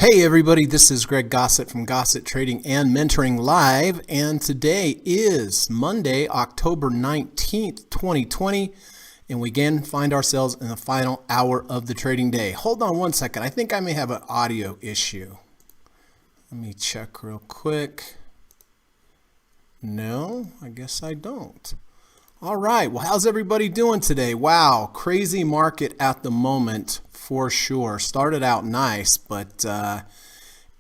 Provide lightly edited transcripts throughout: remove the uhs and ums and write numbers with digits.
Hey everybody, this is Greg Gossett from Gossett Trading and Mentoring Live, and today is Monday, October 19th, 2020, and we again find ourselves in the final hour of the trading day. Hold on one second, I think I may have an audio issue. Let me check real quick. No, I guess I don't. All right, well, how's everybody doing today? Wow, crazy market at the moment for sure. Started out nice, but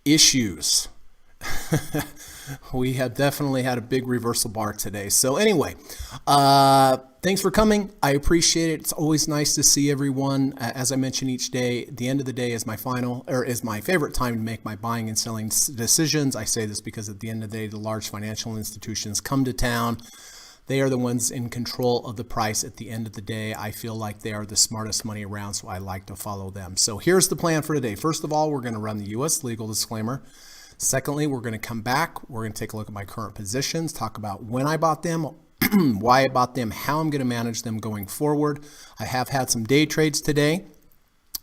issues. We have definitely had a big reversal bar today. So anyway, thanks for coming. I appreciate it. It's always nice to see everyone. As I mention each day, the end of the day is my favorite time to make my buying and selling decisions. I say this because at the end of the day, the large financial institutions come to town. They are the ones in control of the price at the end of the day. I feel like they are the smartest money around, so I like to follow them. So here's the plan for today. First of all, we're going to run the U.S. legal disclaimer. Secondly, we're going to come back. We're going to take a look at my current positions, talk about when I bought them, why I bought them, how I'm going to manage them going forward. I have had some day trades today,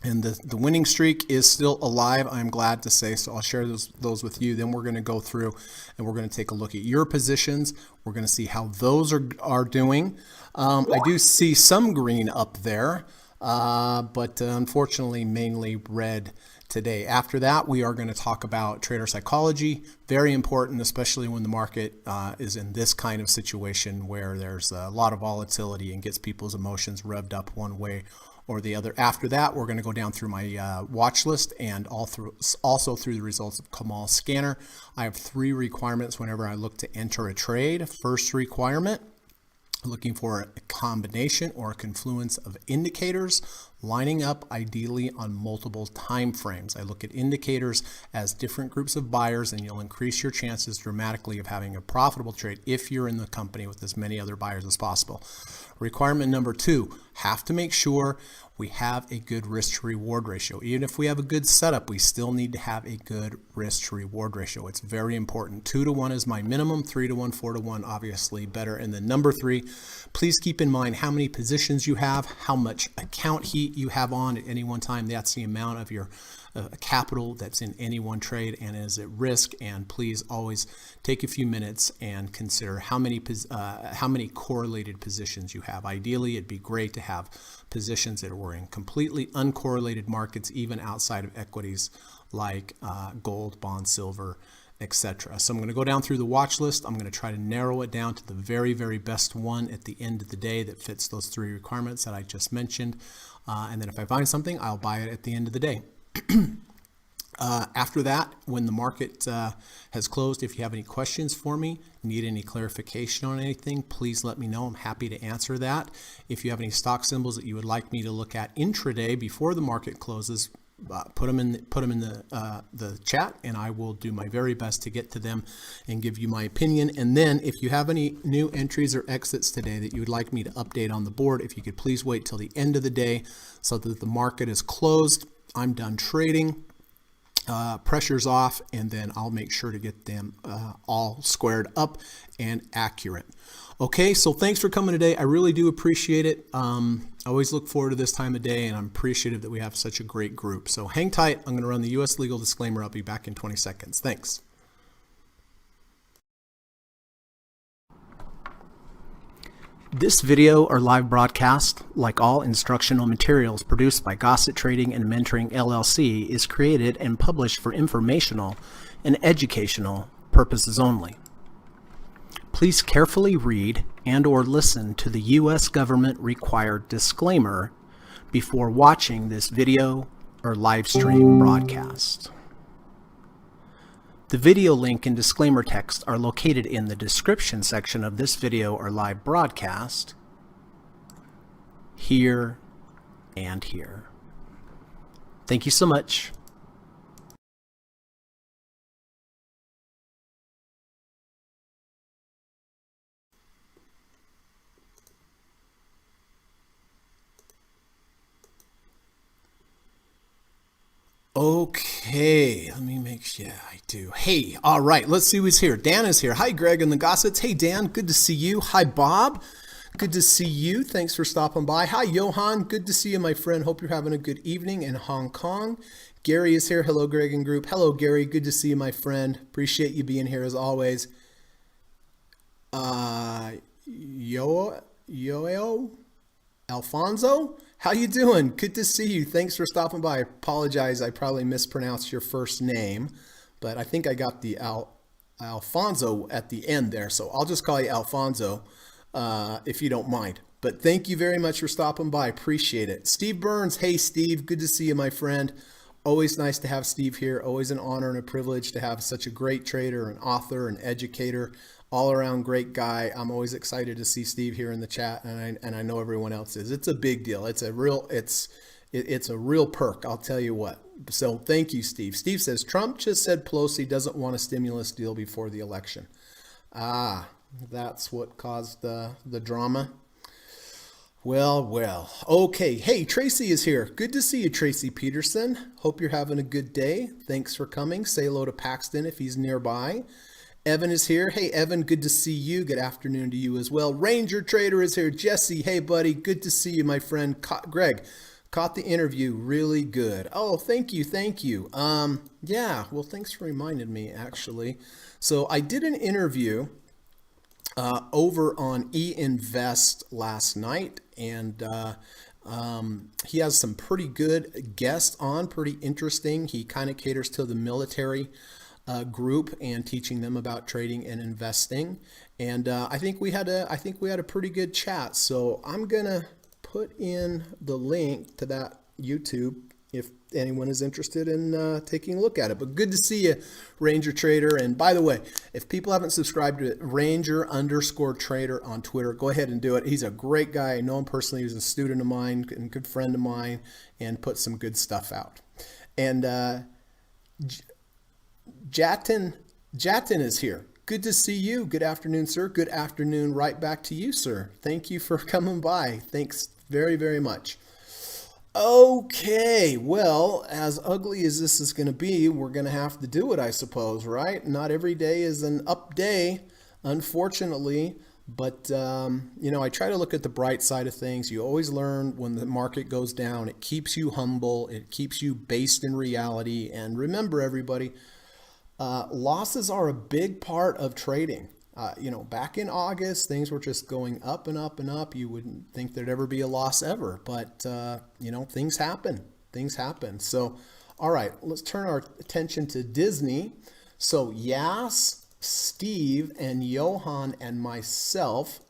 and the winning streak is still alive, I'm glad to say, so I'll share those with you. Then we're going to go through and we're going to take a look at your positions. We're going to see how those are doing. I do see some green up there, but unfortunately mainly red today. After that, we are going to talk about trader psychology. Very important, especially when the market is in this kind of situation where there's a lot of volatility and gets people's emotions revved up one way or the other. After that, we're going to go down through my watch list and also through the results of Kamal's scanner. I have 3 requirements whenever I look to enter a trade. First requirement, looking for a combination or a confluence of indicators lining up ideally on multiple time frames. I look at indicators as different groups of buyers, and you'll increase your chances dramatically of having a profitable trade if you're in the company with as many other buyers as possible. Requirement number 2, have to make sure we have a good risk to reward ratio. Even if we have a good setup, we still need to have a good risk to reward ratio. It's very important. 2 to 1 is my minimum, 3 to 1, 4 to 1, obviously better. And then number 3, please keep in mind how many positions you have, how much account heat you have on at any one time. That's the amount of your capital that's in any one trade and is at risk. And please always take a few minutes and consider how many correlated positions you have. Ideally, it'd be great to have positions that were in completely uncorrelated markets, even outside of equities like gold, bond, silver, etc. So I'm going to go down through the watch list. I'm going to try to narrow it down to the very, very best one at the end of the day that fits those 3 requirements that I just mentioned. And then if I find something, I'll buy it at the end of the day. After that, when the market has closed, if you have any questions for me, need any clarification on anything, please let me know. I'm happy to answer that. If you have any stock symbols that you would like me to look at intraday before the market closes, put them in the chat, and I will do my very best to get to them and give you my opinion. And then if you have any new entries or exits today that you would like me to update on the board, if you could please wait till the end of the day so that the market is closed, I'm done trading, pressure's off, and then I'll make sure to get them all squared up and accurate. Okay, so thanks for coming today. I really do appreciate it. I always look forward to this time of day, and I'm appreciative that we have such a great group. So hang tight. I'm going to run the U.S. legal disclaimer. I'll be back in 20 seconds. Thanks. This video or live broadcast, like all instructional materials produced by Gossett Trading and Mentoring LLC, is created and published for informational and educational purposes only. Please carefully read and or listen to the U.S. government required disclaimer before watching this video or live stream broadcast. The video link and disclaimer text are located in the description section of this video or live broadcast, here and here. Thank you so much. Okay, let me make sure. Yeah, I do. Hey, all right, let's see who's here. Dan is here. Hi, Greg and the Gossets. Hey, Dan, good to see you. Hi, Bob. Good to see you. Thanks for stopping by. Hi, Johan. Good to see you, my friend. Hope you're having a good evening in Hong Kong. Gary is here. Hello, Greg and group. Hello, Gary. Good to see you, my friend. Appreciate you being here as always. Yoeo? Alfonso? How you doing? Good to see you. Thanks for stopping by. I apologize. I probably mispronounced your first name, but I think I got the Alfonso at the end there. So I'll just call you Alfonso if you don't mind. But thank you very much for stopping by. Appreciate it. Steve Burns. Hey, Steve. Good to see you, my friend. Always nice to have Steve here. Always an honor and a privilege to have such a great trader, an author, an educator, all around great guy. I'm always excited to see Steve here in the chat, and I know everyone else is. It's a big deal. It's a real perk. I'll tell you what. So thank you, Steve. Steve says Trump just said Pelosi doesn't want a stimulus deal before the election. That's what caused the drama. Well. Okay. Hey, Tracy is here. Good to see you, Tracy Peterson. Hope you're having a good day. Thanks for coming. Say hello to Paxton if he's nearby. Evan is here. Hey, Evan, good to see you. Good afternoon to you as well. Ranger Trader is here. Jesse, hey, buddy. Good to see you, my friend. Greg, caught the interview really good. Oh, thank you. Yeah, well, thanks for reminding me, actually. So I did an interview over on eInvest last night, and he has some pretty good guests on, pretty interesting. He kind of caters to the military group and teaching them about trading and investing. And I think we had a pretty good chat. So I'm gonna put in the link to that YouTube if anyone is interested in taking a look at it. But good to see you, Ranger Trader. And by the way, if people haven't subscribed to it, Ranger_Trader on Twitter, go ahead and do it. He's a great guy. I know him personally. He's a student of mine and good friend of mine, and put some good stuff out. And Jatin is here. Good to see you. Good afternoon, sir. Good afternoon right back to you, sir. Thank you for coming by. Thanks very, very much. Okay, well, as ugly as this is going to be, we're going to have to do it, I suppose, right? Not every day is an up day, unfortunately. But, I try to look at the bright side of things. You always learn when the market goes down. It keeps you humble. It keeps you based in reality. And remember, everybody, losses are a big part of trading. Back in August, things were just going up and up and up. You wouldn't think there'd ever be a loss ever, but things happen. So, all right, let's turn our attention to Disney. So Yas, Steve, and Johan and myself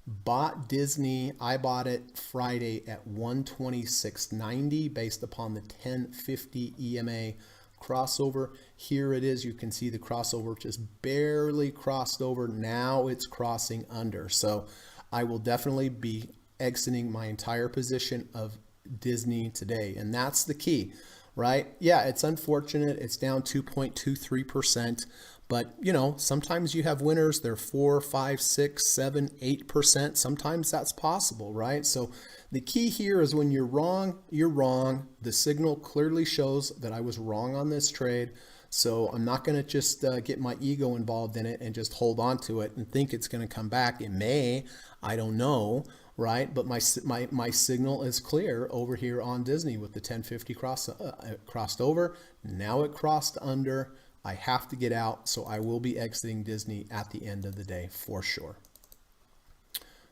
bought Disney. I bought it Friday at 126.90 based upon the 1050 EMA crossover. Here it is. You can see the crossover just barely crossed over. Now it's crossing under. So I will definitely be exiting my entire position of Disney today. And that's the key, right? Yeah, it's unfortunate. It's down 2.23%. But, sometimes you have winners. They're 4, 5, 6, 7, 8%. Sometimes that's possible, right? So the key here is when you're wrong, you're wrong. The signal clearly shows that I was wrong on this trade. So I'm not going to just get my ego involved in it and just hold on to it and think it's going to come back. It may, I don't know, right? But my signal is clear over here on Disney with the 1050 crossed over. Now it crossed under. I have to get out, so I will be exiting Disney at the end of the day for sure.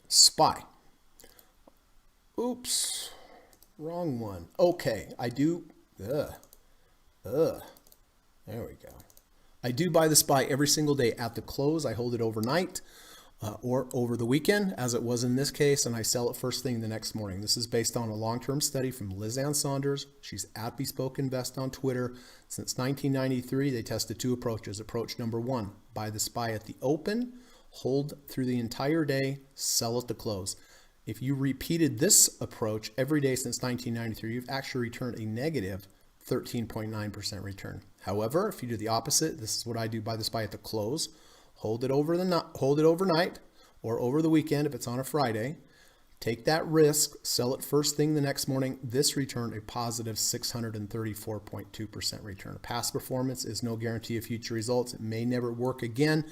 SPY. Oops, wrong one. Okay, I do. There we go. I do buy the SPY every single day at the close. I hold it overnight or over the weekend, as it was in this case, and I sell it first thing the next morning. This is based on a long-term study from Liz Ann Saunders. She's at Bespoke Invest on Twitter. Since 1993, they tested two approaches. Approach number one, buy the SPY at the open, hold through the entire day, sell at the close. If you repeated this approach every day since 1993, you've actually returned a negative 13.9% return. However, if you do the opposite, this is what I do: buy the SPY at the close, hold it overnight or over the weekend if it's on a Friday. Take that risk, sell it first thing the next morning. This returned a positive 634.2% return. Past performance is no guarantee of future results. It may never work again,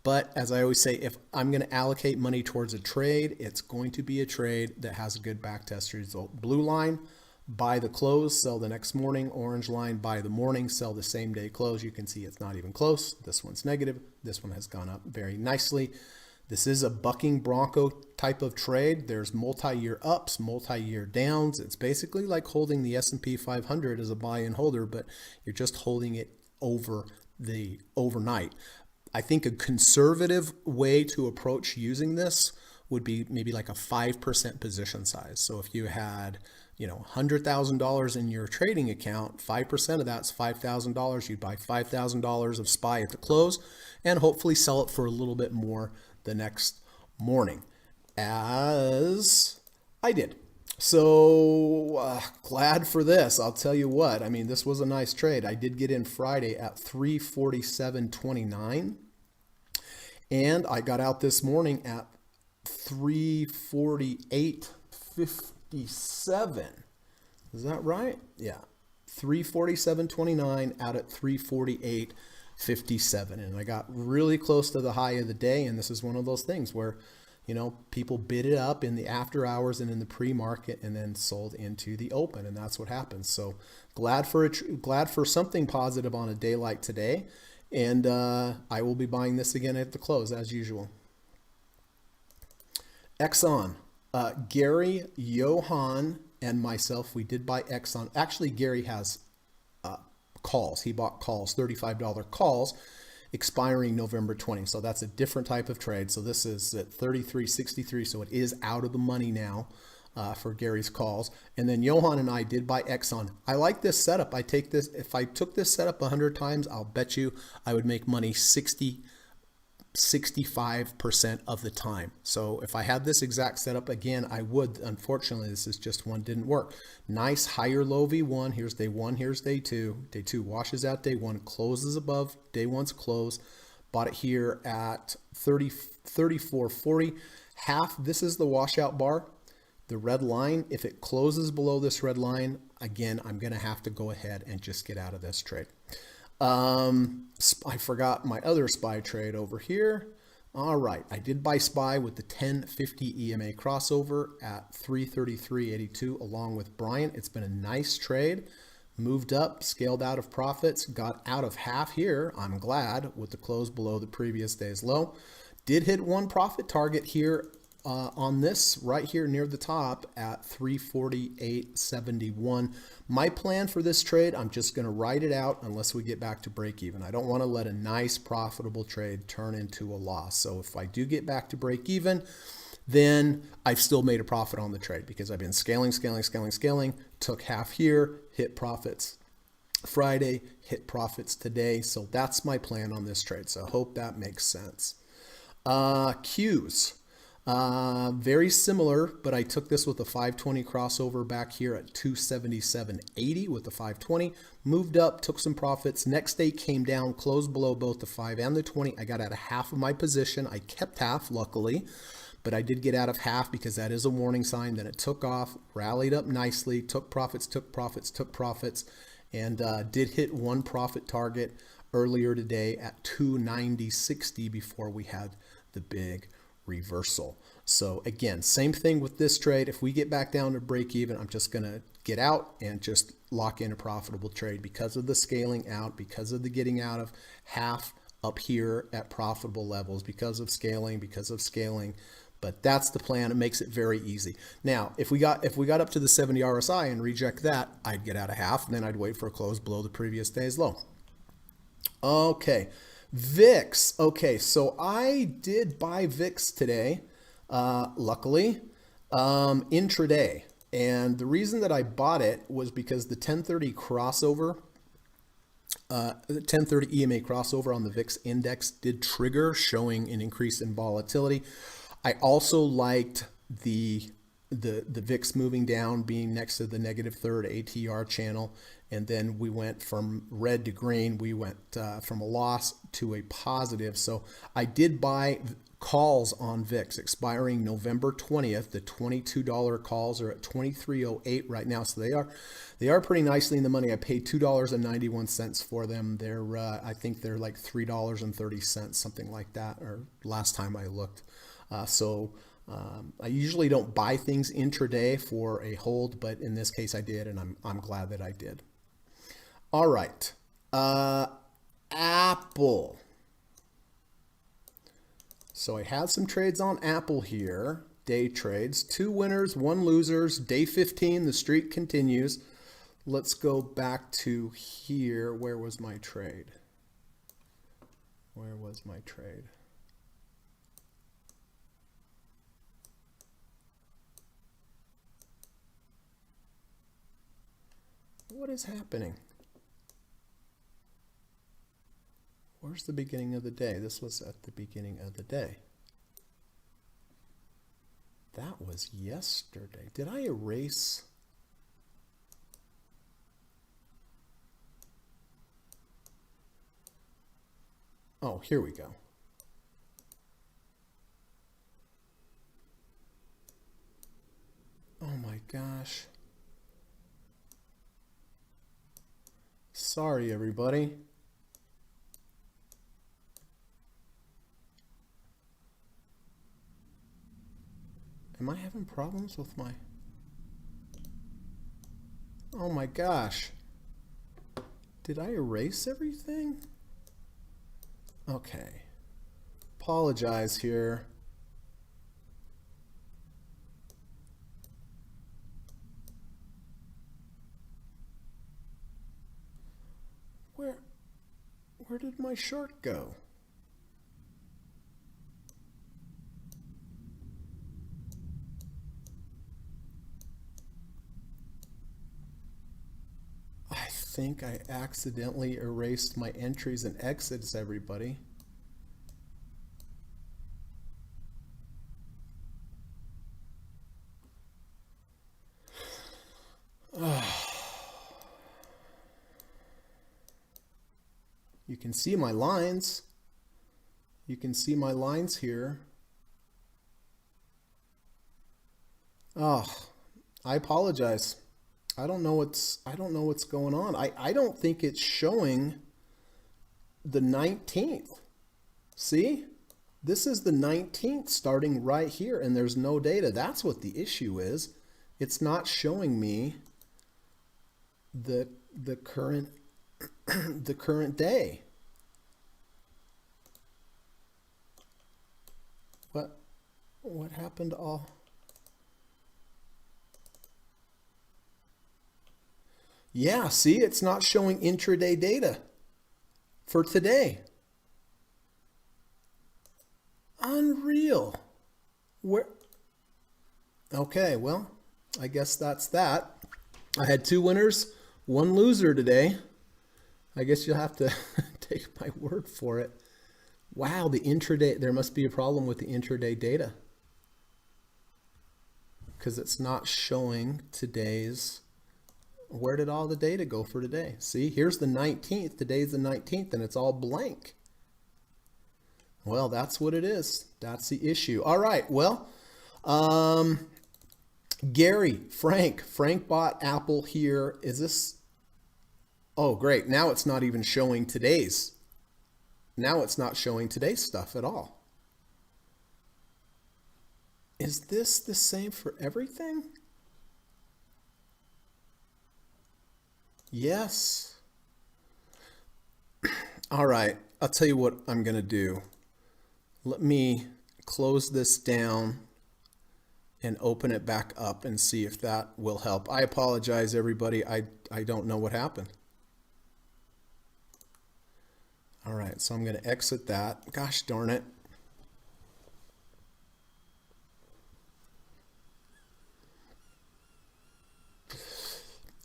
But as I always say, if I'm going to allocate money towards a trade, it's going to be a trade that has a good backtest result. Blue line, buy the close, sell the next morning. Orange line, buy the morning, sell the same day close. You can see it's not even close. This one's negative. This one has gone up very nicely. This is a bucking bronco type of trade. There's multi-year ups, multi-year downs. It's basically like holding the S&P 500 as a buy and holder, but you're just holding it over the overnight. I think a conservative way to approach using this would be maybe like a 5% position size. So if you had, $100,000 in your trading account, 5% of that's $5,000. You'd buy $5,000 of SPY at the close and hopefully sell it for a little bit more the next morning, as I did. So glad for this. I'll tell you what, I mean, this was a nice trade. I did get in Friday at 347.29, and I got out this morning at 348.57. Is that right? Yeah. 347.29 out at 348.57. And I got really close to the high of the day. And this is one of those things where, people bid it up in the after hours and in the pre-market and then sold into the open. And that's what happens. So glad for something positive on a day like today. And I will be buying this again at the close as usual. Exxon, Gary, Johan, and myself, we did buy Exxon. Actually, Gary has calls. He bought calls, $35 calls, expiring November 20. So that's a different type of trade. So this is at 33.63. So it is out of the money now for Gary's calls. And then Johan and I did buy Exxon. I like this setup. If I took this setup 100 times, I'll bet you I would make money 65% of the time. So if I had this exact setup again, I would. Unfortunately, this is just one didn't work. Nice higher low V1. Here's day one, here's day two. Day two washes out day one, closes above day one's close. Bought it here at 34.40. Half, this is the washout bar. The red line, if it closes below this red line, again, I'm going to have to go ahead and just get out of this trade. I forgot my other SPY trade over here. All right, I did buy SPY with the 1050 EMA crossover at 333.82 along with Bryant. It's been a nice trade. Moved up, scaled out of profits, got out of half here. I'm glad with the close below the previous day's low. Did hit one profit target here on this right here near the top at 348.71. My plan for this trade, I'm just going to ride it out unless we get back to break even. I don't want to let a nice profitable trade turn into a loss. So if I do get back to break even, then I've still made a profit on the trade because I've been scaling, took half here, hit profits Friday, hit profits today. So that's my plan on this trade. So I hope that makes sense. Qs. Very similar, but I took this with a 520 crossover back here at 277.80 with the 520. Moved up, took some profits. Next day came down, closed below both the 5 and the 20. I got out of half of my position. I kept half, luckily, but I did get out of half because that is a warning sign. Then it took off, rallied up nicely, took profits, and did hit one profit target earlier today at 290.60 before we had the big reversal. So again, same thing with this trade. If we get back down to break even, I'm just going to get out and just lock in a profitable trade because of the scaling out, because of the getting out of half up here at profitable levels, because of scaling. But that's the plan. It makes it very easy. Now, if we got up to the 70 RSI and reject that, I'd get out of half, and then I'd wait for a close below the previous day's low. Okay. VIX. Okay, so I did buy VIX today, luckily, intraday. And the reason that I bought it was because the 1030 crossover, the 1030 EMA crossover on the VIX index did trigger, showing an increase in volatility. I also liked the VIX moving down, being next to the negative third ATR channel. And then we went from red to green. We went from a loss to a positive. So I did buy calls on VIX expiring November 20th. The $22 calls are at 23.08 right now, so they are pretty nicely in the money. I paid $2.91 for them. They're I think they're like $3.30, something like that, or last time I looked. I usually don't buy things intraday for a hold, but in this case I did, and I'm glad that I did. All right, Apple. So I had some trades on Apple here, day trades, 2 winners, 1 losers, day 15, the streak continues. Let's go back to here. Where was my trade? Where was my trade? What is happening? Where's the beginning of the day? This was at the beginning of the day. That was yesterday. Did I erase? Oh, here we go. Oh my gosh. Sorry, everybody. Am I having problems with my... Oh my gosh. Did I erase everything? Okay. Apologize here. Where did my short go? I think I accidentally erased my entries and exits, everybody. You can see my lines. You can see my lines here. Oh, I apologize. I don't know what's going on. I don't think it's showing the 19th. See? This is the 19th starting right here, and there's no data. That's what the issue is. It's not showing me the current the current day. What happened to all? Yeah, see, it's not showing intraday data for today. Unreal. Where? Okay, well, I guess that's that. I had 2 winners, 1 loser today. I guess you'll have to take my word for it. Wow, the intraday, there must be a problem with the intraday data because it's not showing today's. Where did all the data go for today? See, here's the 19th. Today's the 19th, and it's all blank. Well, that's what it is. That's the issue. All right, well, Gary, Frank bought Apple here. Is this? Oh, great. Now it's not even showing today's. Now it's not showing today's stuff at all. Is this the same for everything? Yes. All right. I'll tell you what I'm going to do. Let me close this down and open it back up and see if that will help. I apologize, everybody. I don't know what happened. All right, so I'm going to exit that. Gosh darn it.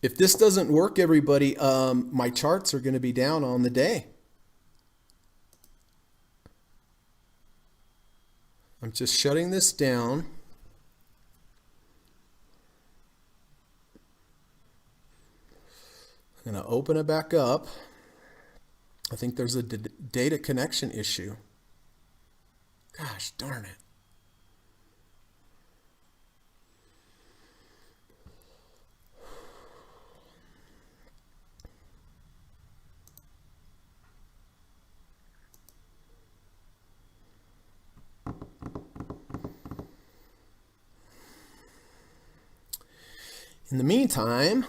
If this doesn't work, everybody, my charts are going to be down on the day. I'm just shutting this down. I'm going to open it back up. I think there's a data connection issue. Gosh darn it. In the meantime,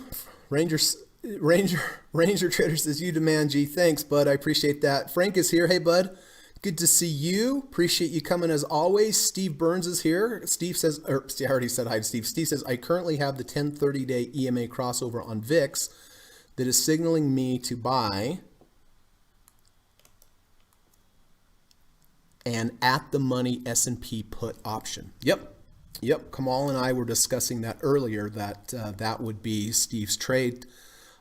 Ranger Ranger Ranger Trader says, "You demand G." Thanks, bud. I appreciate that. Frank is here. Hey, bud. Good to see you. Appreciate you coming as always. Steve Burns is here. Steve says, or I already said hi to Steve. Steve says, "I currently have the 10-30-day EMA crossover on VIX that is signaling me to buy an at-the-money S&P put option." Yep. Kamal and I were discussing that earlier, that that would be Steve's trade,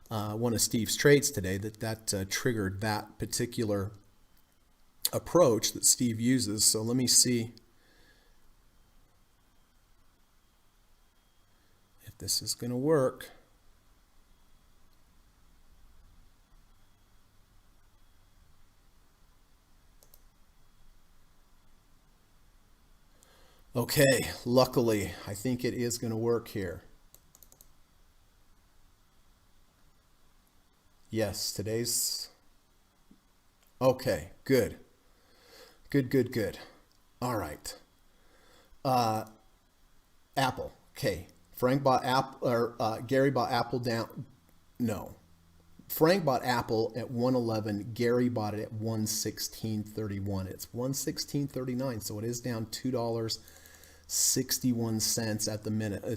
one of Steve's trades today, that triggered that particular approach that Steve uses. So let me see if this is going to work. Okay, luckily, I think it is going to work here. Yes, today's... Okay, good. Good. All right. Apple. Okay. Frank bought Apple, or Gary bought Apple down. No. Frank bought Apple at 111. Gary bought it at 116.31. It's 116.39, so it is down $2.61 at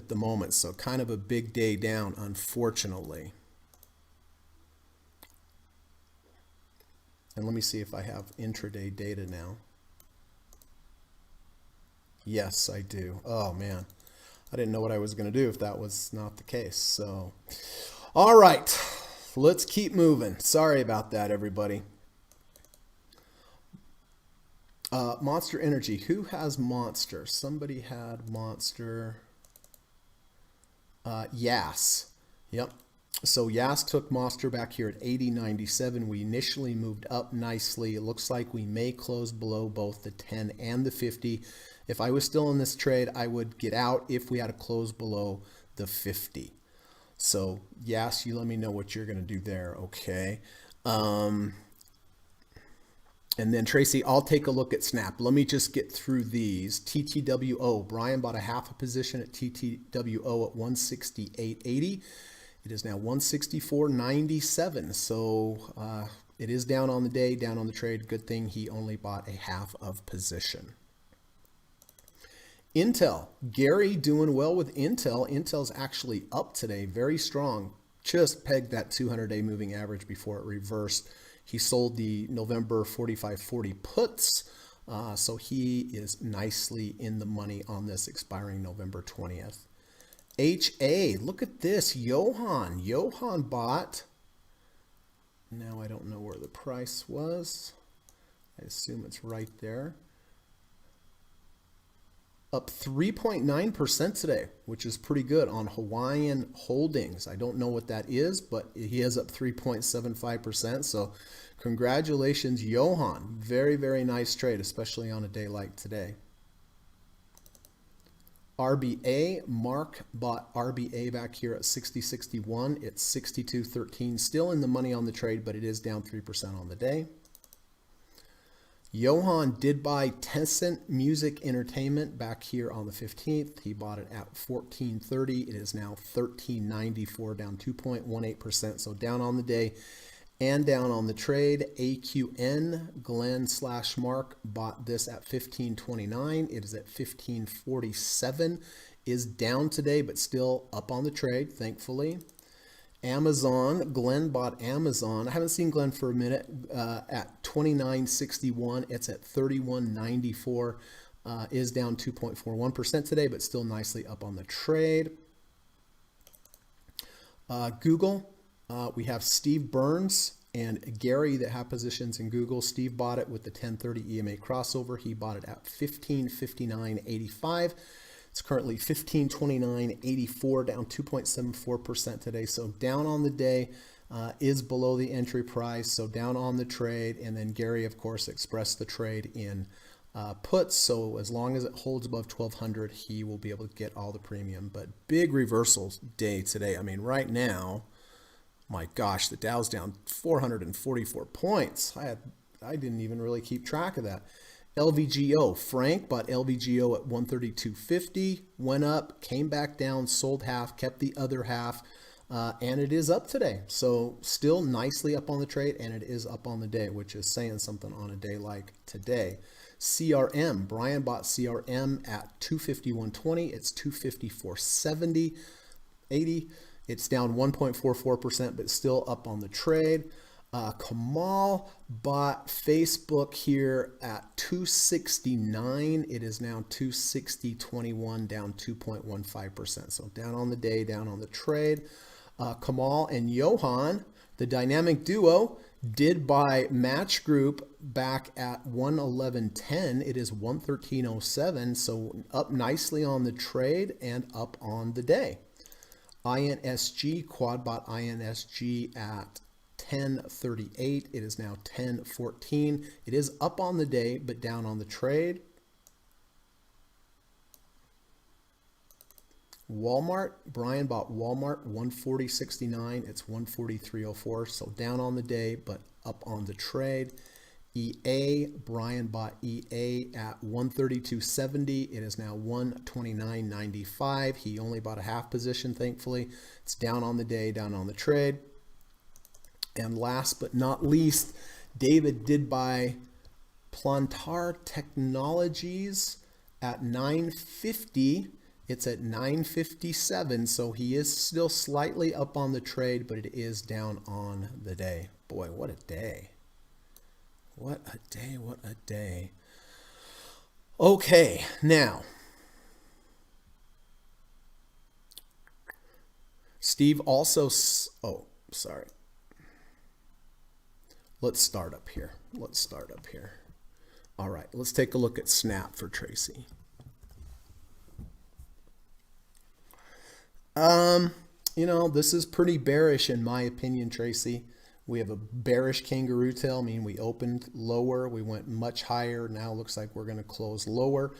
the moment. So kind of a big day down, unfortunately. And let me see if I have intraday data now. Yes, I do. Oh man, I didn't know what I was going to do if that was not the case. So, all right, let's keep moving. Sorry about that, everybody. Monster Energy. Who has Monster? Somebody had Monster. Yas. Yep. So Yas took Monster back here at 80.97. We initially moved up nicely. It looks like we may close below both the 10 and the 50. If I was still in this trade, I would get out if we had to close below the 50. So Yas, you let me know what you're going to do there, okay? And then Tracy, I'll take a look at Snap. Let me just get through these. TTWO. Brian bought a half a position at TTWO at 168.80. It is now 164.97. So it is down on the day, down on the trade. Good thing he only bought a half of position. Intel. Gary doing well with Intel. Intel's actually up today, very strong. Just pegged that 200-day moving average before it reversed. He sold the November 45.40 puts, so he is nicely in the money on this expiring November 20th. HA, look at this, Johan. Johan bought, now I don't know where the price was. I assume it's right there. Up 3.9% today, which is pretty good on Hawaiian Holdings. I don't know what that is, but he is up 3.75%. So congratulations, Johan. Very, very nice trade, especially on a day like today. RBA, Mark bought RBA back here at 60.61. It's 62.13. Still in the money on the trade, but it is down 3% on the day. Johan did buy Tencent Music Entertainment back here on the 15th. He bought it at 14.30. It is now 13.94, down 2.18%. So down on the day and down on the trade. AQN, Glenn/Mark bought this at 15.29. It is at 15.47. Is down today, but still up on the trade, thankfully. Amazon, Glenn bought Amazon. I haven't seen Glenn for a minute at 29.61. It's at 31.94. Is down 2.41% today, but still nicely up on the trade. Google, we have Steve Burns and Gary that have positions in Google. Steve bought it with the 1030 EMA crossover. He bought it at 15.59.85. It's currently 15.29.84, down 2.74% today. So down on the day, is below the entry price. So down on the trade. And then Gary, of course, expressed the trade in puts, so as long as it holds above 1200, he will be able to get all the premium. But big reversal day today. I mean, right now, my gosh, the Dow's down 444 points. I didn't even really keep track of that. LVGO, Frank bought LVGO at 132.50, went up, came back down, sold half, kept the other half, and it is up today. So still nicely up on the trade, and it is up on the day, which is saying something on a day like today. CRM, Brian bought CRM at 251.20. It's 254.70, 80. It's down 1.44%, but still up on the trade. Kamal bought Facebook here at 269. It is now 260.21, down 2.15%. So down on the day, down on the trade. Kamal and Johan, the dynamic duo, did buy Match Group back at 111.10. It is 113.07. So up nicely on the trade and up on the day. INSG, Quad bought INSG at 10.38. It is now 10.14. It is up on the day, but down on the trade. Walmart, Brian bought Walmart 140.69. It's 143.04. So down on the day, but up on the trade. EA, Brian bought EA at 132.70. It is now 129.95. He only bought a half position, thankfully. It's down on the day, down on the trade. And last but not least, David did buy Plantar Technologies at 9.50. It's at 9.57, so he is still slightly up on the trade, but it is down on the day. Boy, what a day. What a day, what a day. Okay, now, Steve also, sorry. Let's start up here. All right, let's take a look at Snap for Tracy. This is pretty bearish in my opinion, Tracy. We have a bearish kangaroo tail, meaning we opened lower, we went much higher. Now looks like we're going to close lower.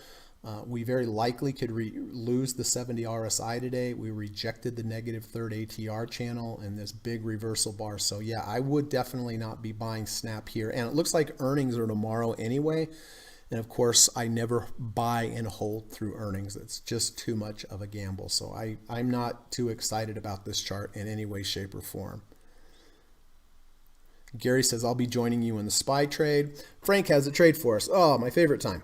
We very likely could lose the 70 RSI today. We rejected the negative third ATR channel and this big reversal bar. So yeah, I would definitely not be buying Snap here. And it looks like earnings are tomorrow anyway. And of course, I never buy and hold through earnings. It's just too much of a gamble. So I'm not too excited about this chart in any way, shape, or form. Gary says, I'll be joining you in the SPY trade. Frank has a trade for us. Oh, my favorite time.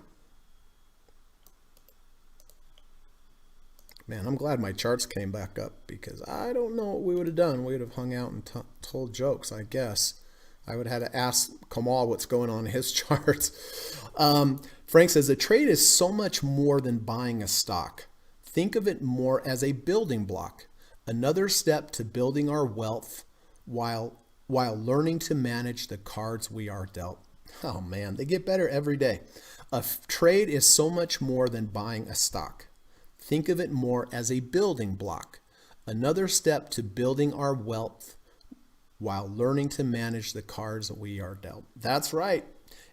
Man, I'm glad my charts came back up because I don't know what we would have done. We would have hung out and told jokes, I guess. I would have had to ask Kamal what's going on in his charts. Frank says, a trade is so much more than buying a stock. Think of it more as a building block. Another step to building our wealth while learning to manage the cards we are dealt. Oh man, they get better every day. A trade is so much more than buying a stock. Think of it more as a building block. Another step to building our wealth while learning to manage the cards that we are dealt. That's right.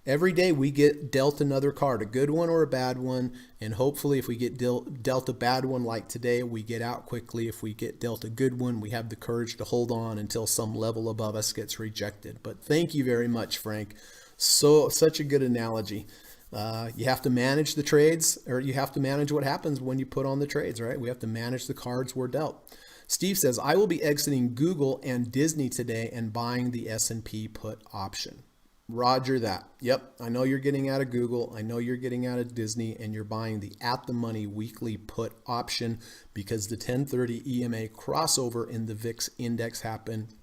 Every day we get dealt another card, a good one or a bad one, and hopefully if we get dealt a bad one like today, we get out quickly. If we get dealt a good one, we have the courage to hold on until some level above us gets rejected. But thank you very much, Frank. Such a good analogy. You have to manage the trades, or you have to manage what happens when you put on the trades, right? We have to manage the cards we're dealt. Steve says, I will be exiting Google and Disney today and buying the S&P put option. Roger that. Yep, I know you're getting out of Google. I know you're getting out of Disney, and you're buying the at-the-money weekly put option because the 1030 EMA crossover in the VIX index happened,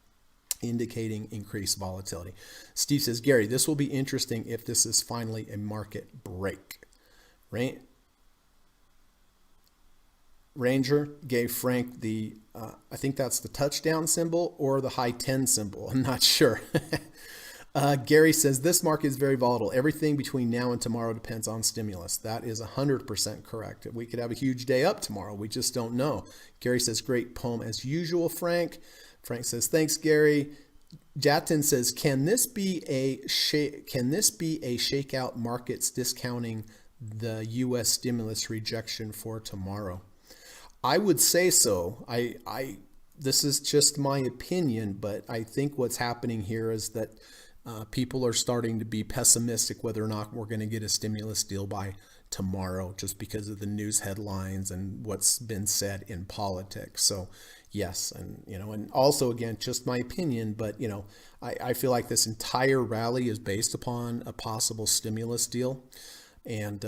indicating increased volatility. Steve says, Gary, this will be interesting if this is finally a market break. Right? Ranger gave Frank the, I think that's the touchdown symbol or the high 10 symbol. I'm not sure. Gary says, this market is very volatile. Everything between now and tomorrow depends on stimulus. That is 100% correct. We could have a huge day up tomorrow. We just don't know. Gary says, great poem as usual, Frank. Frank says, thanks, Gary. Jatin says, can this be a shakeout markets discounting the U.S. stimulus rejection for tomorrow? I would say so. This is just my opinion, but I think what's happening here is that people are starting to be pessimistic whether or not we're going to get a stimulus deal by tomorrow, just because of the news headlines and what's been said in politics. So yes, and also, again, just my opinion, but I feel like this entire rally is based upon a possible stimulus deal. And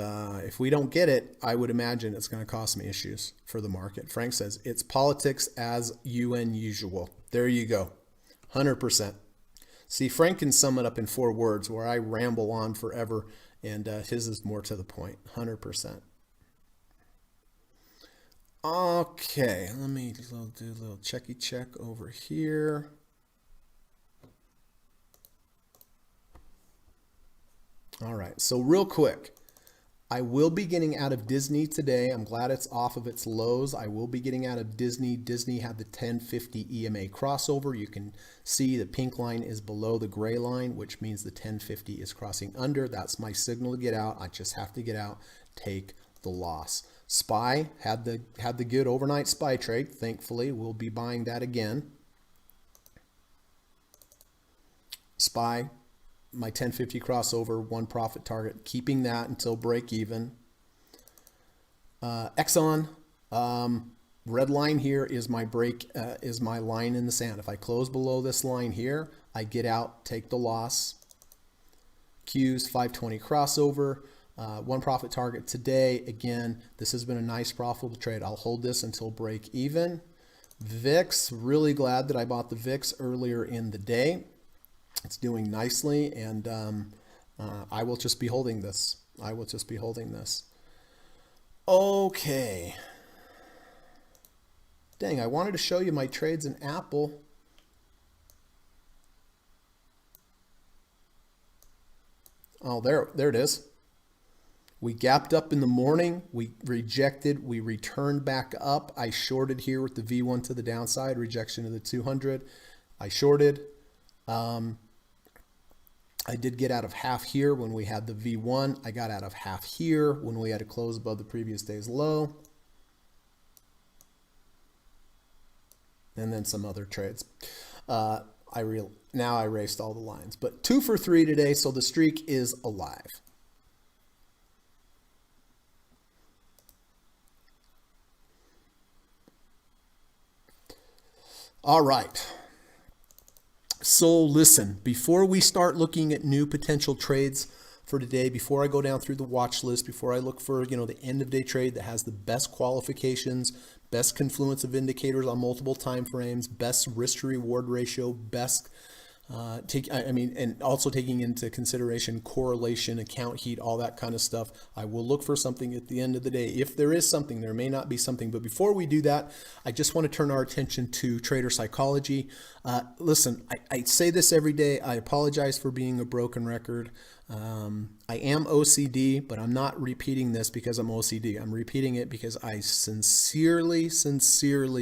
if we don't get it, I would imagine it's going to cause some issues for the market. Frank says, it's politics as usual. There you go. 100%. See, Frank can sum it up in 4 words where I ramble on forever, and his is more to the point. 100%. Okay, let me do a little checky check over here. All right, so real quick, I will be getting out of Disney today. I'm glad it's off of its lows. I will be getting out of Disney. Disney had the 1050 EMA crossover. You can see the pink line is below the gray line, which means the 1050 is crossing under. That's my signal to get out. I just have to get out, take the loss. SPY had the good overnight SPY trade. Thankfully, we'll be buying that again. SPY, my 1050 crossover, 1 profit target, keeping that until break even. Exxon, red line here is my is my line in the sand. If I close below this line here, I get out, take the loss. Q's 520 crossover, 1 profit target today. Again, this has been a nice profitable trade. I'll hold this until break even. VIX, really glad that I bought the VIX earlier in the day. It's doing nicely, and I will just be holding this. Okay. Dang, I wanted to show you my trades in Apple. Oh, there it is. We gapped up in the morning. We rejected. We returned back up. I shorted here with the V1 to the downside, rejection of the 200. I shorted. I did get out of half here when we had the V1. I got out of half here when we had to close above the previous day's low. And then some other trades. Now I erased all the lines. But 2 for 3 today, so the streak is alive. All right. So listen, before we start looking at new potential trades for today, before I go down through the watch list, before I look for, the end of day trade that has the best qualifications, best confluence of indicators on multiple time frames, best risk to reward ratio, best and also taking into consideration correlation, account heat, all that kind of stuff. I will look for something at the end of the day. If there is something, there may not be something. But before we do that, I just want to turn our attention to trader psychology. Listen, I say this every day. I apologize for being a broken record. I am OCD, but I'm not repeating this because I'm OCD. I'm repeating it because I sincerely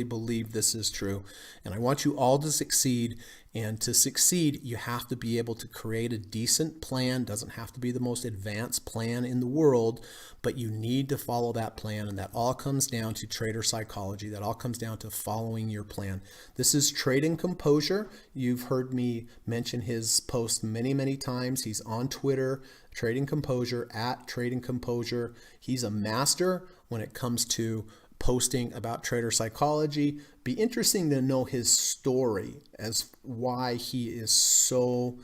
believe this is true. And I want you all to succeed. And to succeed, you have to be able to create a decent plan. Doesn't have to be the most advanced plan in the world, but you need to follow that plan. And that all comes down to trader psychology. That all comes down to following your plan. This is Trading Composure. You've heard me mention his post many times. He's on Twitter, Trading Composure, at Trading Composure. He's a master when it comes to posting about trader psychology. Be interesting to know his story as why he is so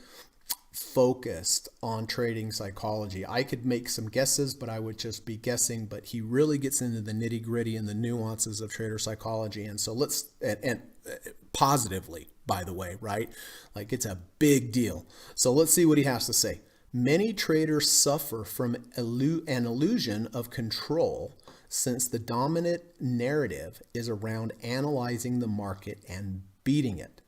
focused on trading psychology. I could make some guesses, but I would just be guessing, but he really gets into the nitty-gritty and the nuances of trader psychology. And so let's, and positively, by the way, right? Like, it's a big deal. So let's see what he has to say. Many traders suffer from an illusion of control, since the dominant narrative is around analyzing the market and beating it.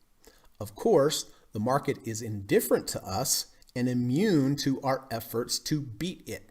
Of course, the market is indifferent to us and immune to our efforts to beat it.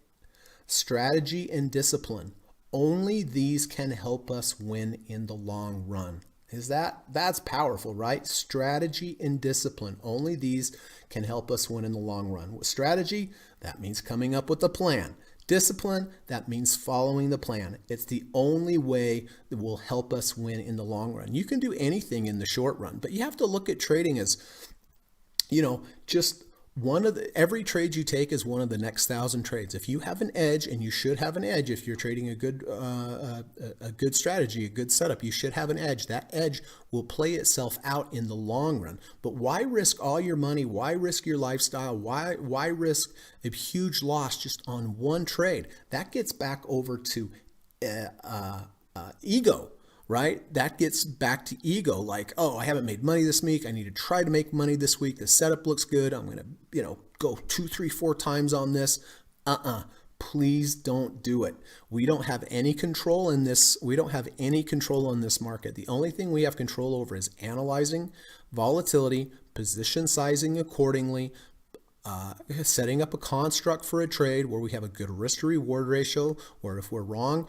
Strategy and discipline, only these can help us win in the long run. That's powerful, right? Strategy and discipline. Only these can help us win in the long run. With strategy, that means coming up with a plan. Discipline, that means following the plan. It's the only way that will help us win in the long run. You can do anything in the short run, but you have to look at trading as, just every trade you take is one of the next 1,000 trades. If you have an edge, and you should have an edge if you're trading a good strategy, a good setup, you should have an edge. That edge will play itself out in the long run. But why risk all your money? Why risk your lifestyle? Why risk a huge loss just on one trade? That gets back over to ego. Right? That gets back to ego. Like, oh, I haven't made money this week. I need to try to make money this week. The setup looks good. I'm going to, go 2, 3, 4 times on this. Please don't do it. We don't have any control in this. We don't have any control on this market. The only thing we have control over is analyzing volatility, position sizing accordingly, setting up a construct for a trade where we have a good risk to reward ratio, where if we're wrong,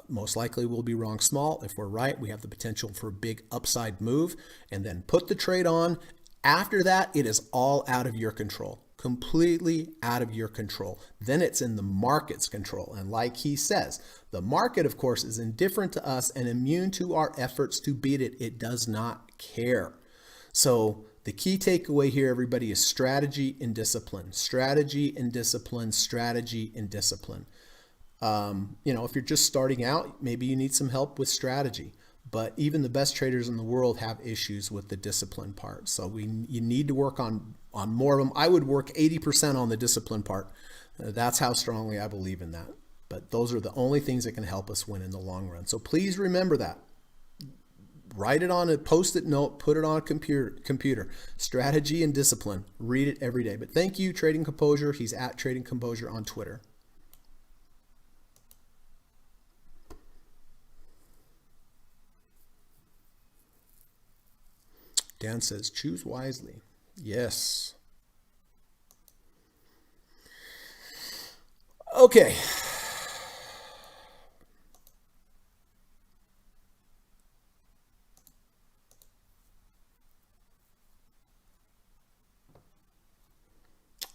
most likely we'll be wrong small. If we're right, we have the potential for a big upside move, and then put the trade on. After that, it is all out of your control, completely out of your control. Then it's in the market's control. And like he says, the market, of course, is indifferent to us and immune to our efforts to beat it. It does not care. So the key takeaway here, everybody, is strategy and discipline. Strategy and discipline, strategy and discipline. If you're just starting out, maybe you need some help with strategy. But even the best traders in the world have issues with the discipline part. So you need to work on more of them. I would work 80% on the discipline part. That's how strongly I believe in that. But those are the only things that can help us win in the long run. So please remember that. Write it on a Post-it note, put it on a computer. Strategy and discipline. Read it every day. But thank you, Trading Composure. He's at Trading Composure on Twitter. Dan says, choose wisely. Yes. Okay.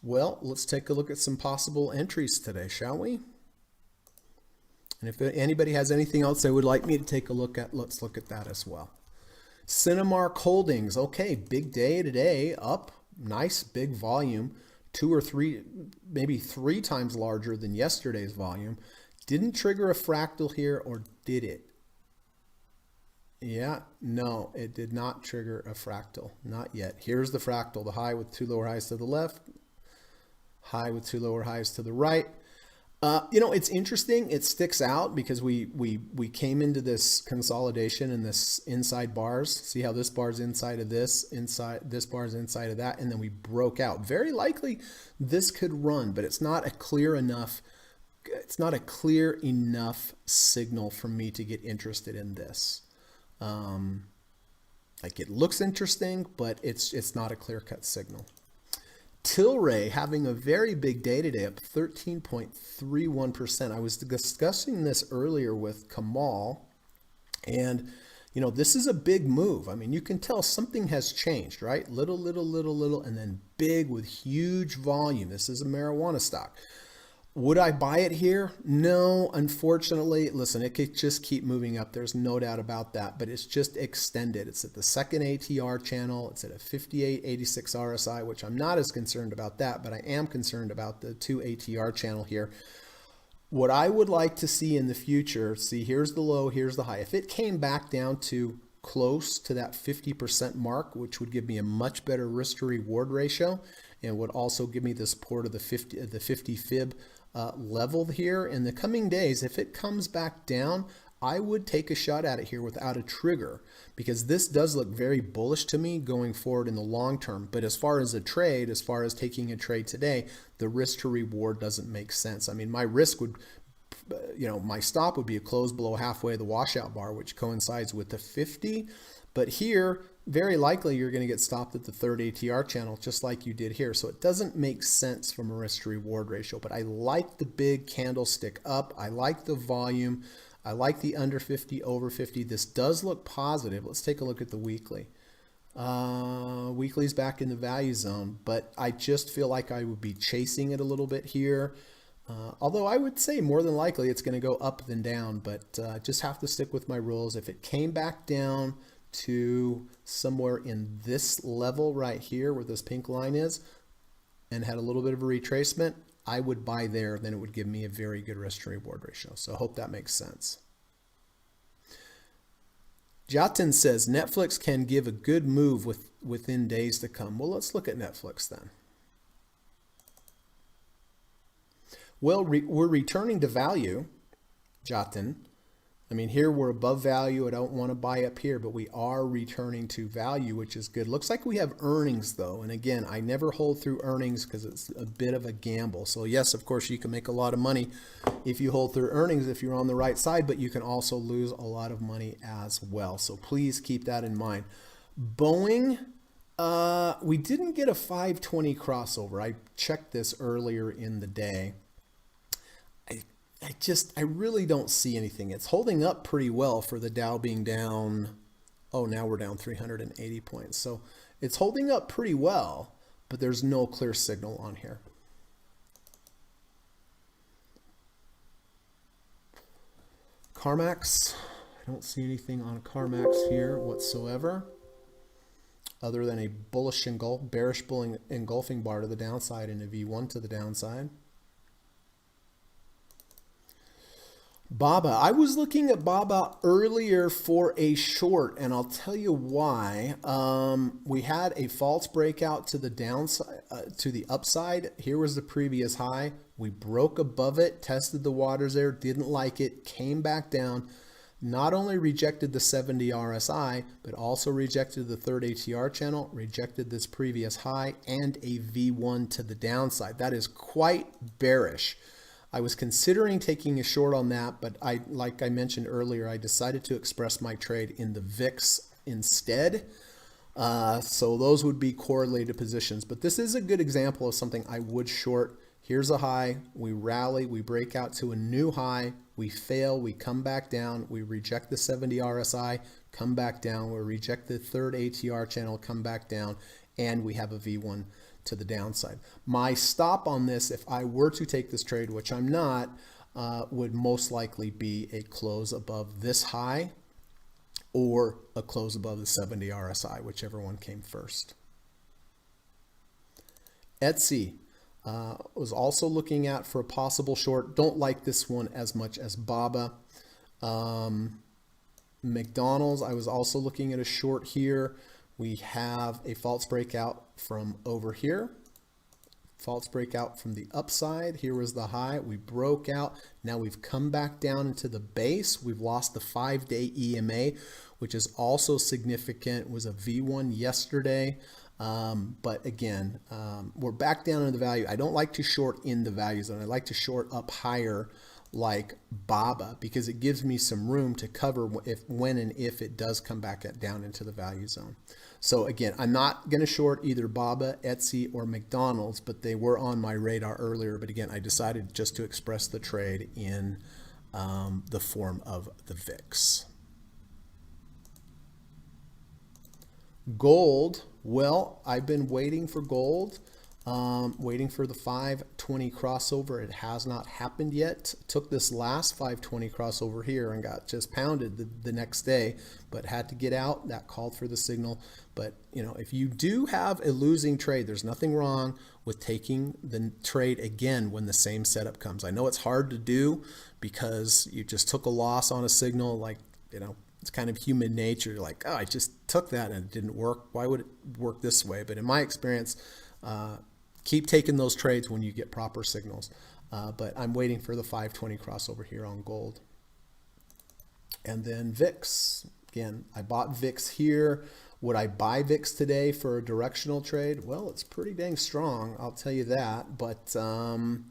Well, let's take a look at some possible entries today, shall we? And if anybody has anything else they would like me to take a look at, let's look at that as well. Cinemark Holdings, okay, big day today, up, nice big volume, 2 or 3, maybe 3 times larger than yesterday's volume. Didn't trigger a fractal here, or did it? Yeah, no, it did not trigger a fractal, not yet. Here's the fractal, the high with 2 lower highs to the left, high with 2 lower highs to the right. It's interesting. It sticks out because we came into this consolidation in this inside bars. See how this bar's inside of this bar's inside of that, and then we broke out. Very likely this could run, but it's not a clear enough signal for me to get interested in this. Like, it looks interesting, but it's not a clear-cut signal. Tilray having a very big day today, up 13.31%. I was discussing this earlier with Kamal, and this is a big move. I mean, you can tell something has changed, right? Little, and then big with huge volume. This is a marijuana stock. Would I buy it here? No, unfortunately. Listen, it could just keep moving up. There's no doubt about that, but it's just extended. It's at the second ATR channel. It's at a 58.86 RSI, which I'm not as concerned about that, but I am concerned about the 2 ATR channel here. What I would like to see in the future, see, here's the low, here's the high. If it came back down to close to that 50% mark, which would give me a much better risk to reward ratio, and would also give me the support of the 50 fib level here in the coming days. If it comes back down, I would take a shot at it here without a trigger, because this does look very bullish to me going forward in the long term. But as far as taking a trade today, the risk to reward doesn't make sense. I mean, my risk would, my stop would be a close below halfway of the washout bar, which coincides with the 50. But here, very likely you're going to get stopped at the third ATR channel, just like you did here. So it doesn't make sense from a risk to reward ratio, but I like the big candlestick up. I like the volume. I like the under 50, over 50. This does look positive. Let's take a look at the weekly. Weekly's back in the value zone, but I just feel like I would be chasing it a little bit here. Although I would say more than likely it's going to go up than down, but just have to stick with my rules. If it came back down to somewhere in this level right here where this pink line is and had a little bit of a retracement, I would buy there. Then it would give me a very good risk to reward ratio. So I hope that makes sense. Jatin says Netflix can give a good move within days to come. Well, let's look at Netflix then. Well, we're returning to value, Jatin. I mean, here we're above value. I don't want to buy up here, but we are returning to value, which is good. Looks like we have earnings, though. And again, I never hold through earnings because it's a bit of a gamble. So yes, of course, you can make a lot of money if you hold through earnings if you're on the right side, but you can also lose a lot of money as well. So please keep that in mind. Boeing, we didn't get a 520 crossover. I checked this earlier in the day. I really don't see anything. It's holding up pretty well for the Dow being down. Oh, now we're down 380 points. So it's holding up pretty well, but there's no clear signal on here. CarMax, I don't see anything on CarMax here whatsoever, other than a bearish engulfing bar to the downside and a V1 to the downside. BABA, I was looking at BABA earlier for a short, and I'll tell you why. We had a false breakout to the downside, to the upside. Here was the previous high. We broke above it, tested the waters there, didn't like it, came back down. Not only rejected the 70 RSI, but also rejected the third ATR channel, rejected this previous high, and a V1 to the downside. That is quite bearish. I was considering taking a short on that, but like I mentioned earlier, I decided to express my trade in the VIX instead. So those would be correlated positions. But this is a good example of something I would short. Here's a high, we rally, we break out to a new high, we fail, we come back down, we reject the 70 RSI, come back down, we reject the third ATR channel, come back down, and we have a V1 to the downside. My stop on this, if I were to take this trade, which I'm not, would most likely be a close above this high or a close above the 70 RSI, whichever one came first. Etsy was also looking at for a possible short. Don't like this one as much as BABA. McDonald's, I was also looking at a short here. We have a false breakout from over here. False breakout from the upside. Here was the high. We broke out. Now we've come back down into the base. We've lost the 5-day EMA, which is also significant. It was a V1 yesterday. But again, we're back down in the value. I don't like to short in the value zone. I like to short up higher like BABA because it gives me some room to cover when and if it does come back down into the value zone. So again, I'm not going to short either BABA, Etsy, or McDonald's, but they were on my radar earlier. But again, I decided just to express the trade in the form of the VIX. Gold, well, I've been waiting for gold. Waiting for the 520 crossover. It has not happened yet. Took this last 520 crossover here and got just pounded the next day, but had to get out. That called for the signal. But you know, if you do have a losing trade, there's nothing wrong with taking the trade again when the same setup comes. I know it's hard to do because you just took a loss on a signal. Like, you know, it's kind of human nature. You're like, oh, I just took that and it didn't work. Why would it work this way? But in my experience, keep taking those trades when you get proper signals. But I'm waiting for the 520 crossover here on gold. And then VIX. Again, I bought VIX here. Would I buy VIX today for a directional trade? Well, it's pretty dang strong, I'll tell you that. But the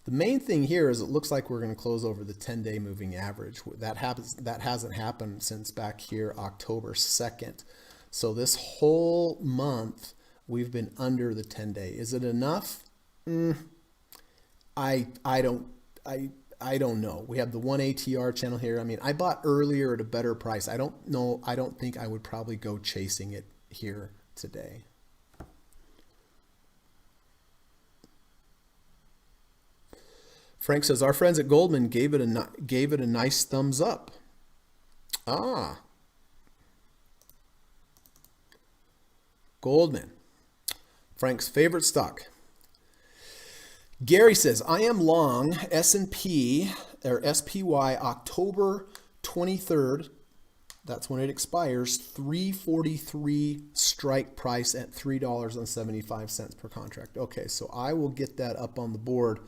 main thing here is it looks like we're going to close over the 10-day moving average. That hasn't happened since back here October 2nd. So this whole month, we've been under the 10-day. Is it enough? I don't know. We have the 1 ATR channel here. I mean, I bought earlier at a better price. I don't know. I don't think I would probably go chasing it here today. Frank says, our friends at Goldman gave it a nice thumbs up. Ah. Goldman. Frank's favorite stock. Gary says, I am long S&P or SPY October 23rd. That's when it expires. 343 strike price at $3.75 per contract. Okay, so I will get that up on the board.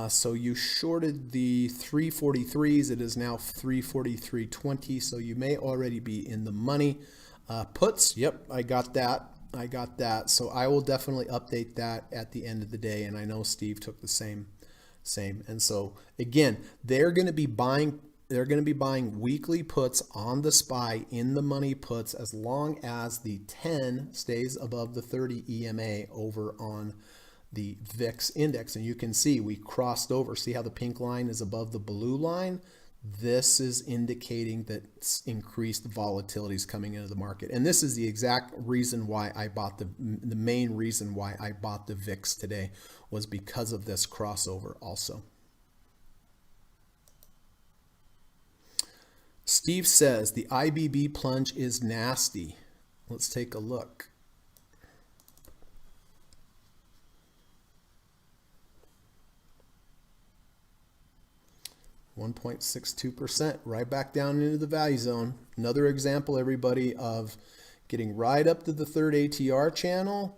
So you shorted the 343s. It is now 343.20. So you may already be in the money. Puts, yep, I got that. So I will definitely update that at the end of the day. And I know Steve took the same. And so again, they're going to be buying weekly puts on the SPY in the money puts as long as the 10 stays above the 30 EMA over on the VIX index. And you can see we crossed over. See how the pink line is above the blue line? This is indicating that increased volatility is coming into the market. And this is the exact reason why I bought the main reason why I bought the VIX today was because of this crossover also. Steve says the IBB plunge is nasty. Let's take a look. (1.62%) right back down into the value zone. Another example, everybody, of getting right up to the third ATR channel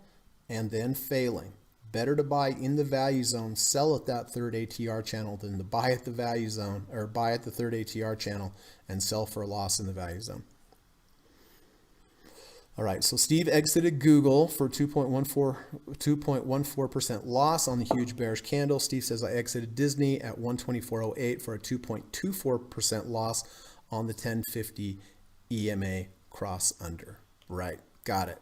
and then failing. Better to buy in the value zone, sell at that third ATR channel than to buy at the value zone or buy at the third ATR channel and sell for a loss in the value zone. All right, so Steve exited Google for 2.14% loss on the huge bearish candle. Steve says I exited Disney at 124.08 for a 2.24% loss on the 1050 EMA cross under. Right, got it.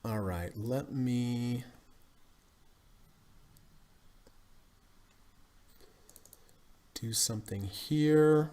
All right, let me do something here.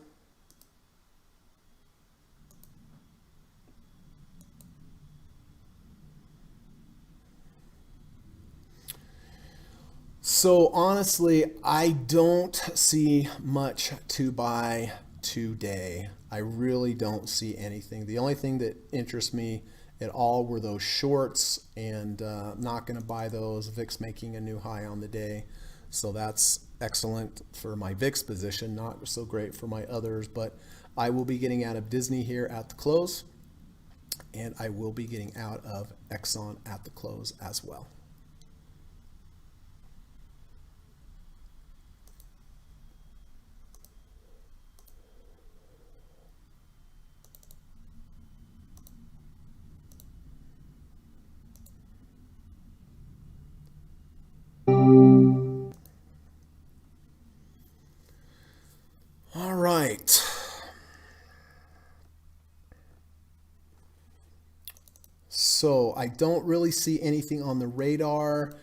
So honestly, I don't see much to buy today. I really don't see anything. The only thing that interests me at all were those shorts, and not going to buy those. VIX making a new high on the day. So that's excellent for my VIX position, not so great for my others, but I will be getting out of Disney here at the close, and I will be getting out of Exxon at the close as well. All right. So I don't really see anything on the radar.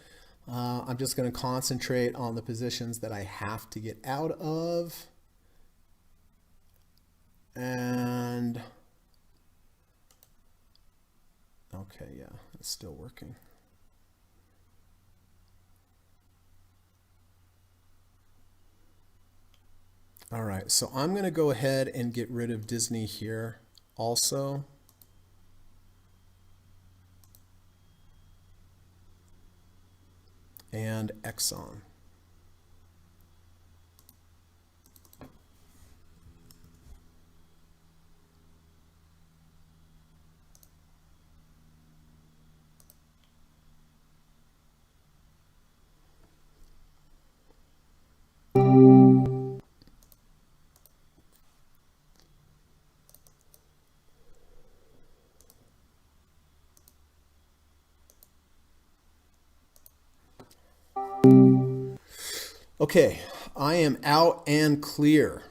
I'm just going to concentrate on the positions that I have to get out of. And okay, yeah, it's still working. All right, so I'm going to go ahead and get rid of Disney here also. And Exxon. Okay, I am out and clear.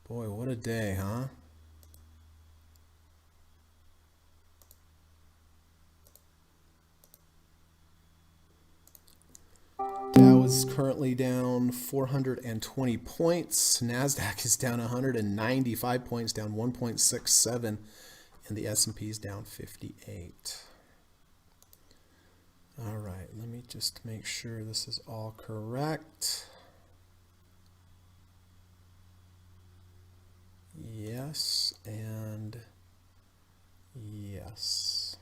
Boy, what a day, huh? Dow is currently down 420 points. NASDAQ is down 195 points, down 1.67, and the S&P is down 58. All right, let me just make sure this is all correct. Yes, and yes.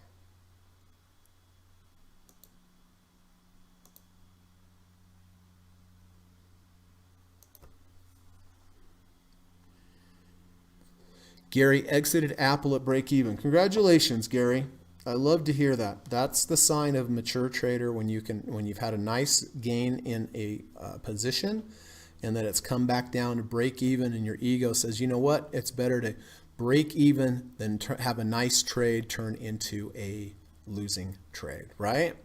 Gary exited Apple at break even. Congratulations, Gary. I love to hear that. That's the sign of a mature trader when you've had a nice gain in a position, and that it's come back down to break even, and your ego says, you know what? It's better to break even than have a nice trade turn into a losing trade, right?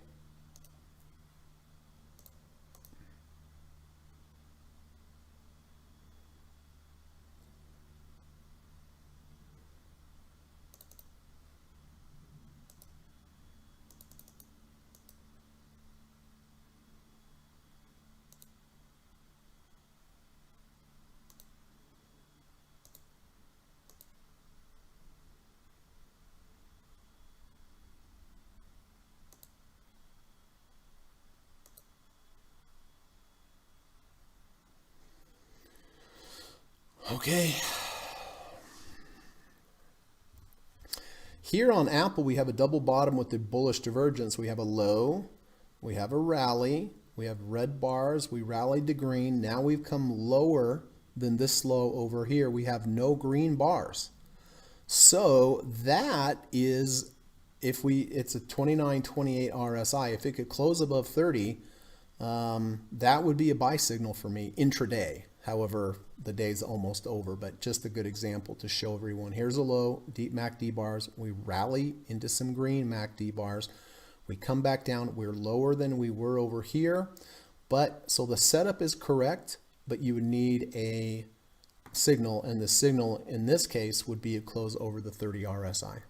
Okay. Here on Apple, we have a double bottom with the bullish divergence. We have a low, we have a rally, we have red bars, we rallied to green. Now we've come lower than this low over here. We have no green bars. So that is, it's a 29.28 RSI. If it could close above 30, that would be a buy signal for me intraday. However, the day's almost over, but just a good example to show everyone. Here's a low, deep MACD bars. We rally into some green MACD bars. We come back down. We're lower than we were over here. But so the setup is correct, but you would need a signal, and the signal in this case would be a close over the 30 RSI.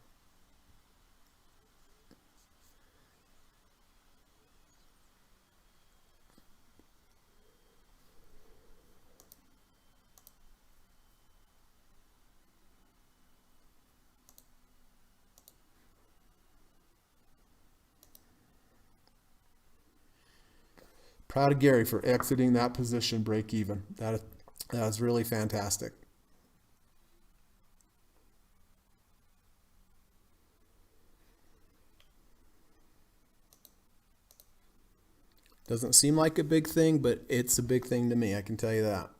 Proud of Gary for exiting that position break even. That was really fantastic. Doesn't seem like a big thing, but it's a big thing to me, I can tell you that.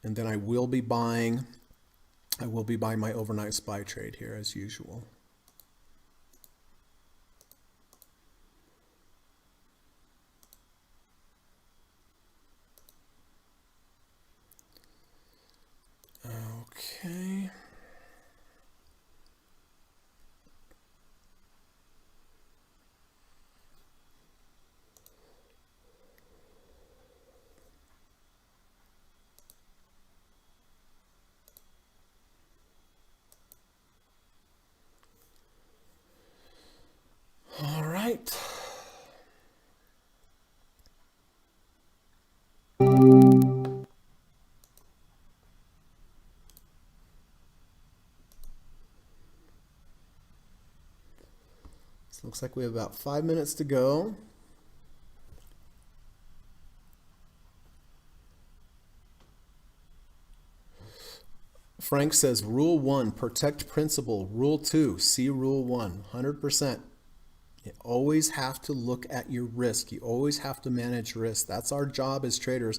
And then I will be buying my overnight SPY trade here as usual. Okay. All right. So looks like we have about 5 minutes to go. Frank says, Rule 1, protect principal. Rule 2, see Rule 1, 100%. You always have to look at your risk. You always have to manage risk. That's our job as traders.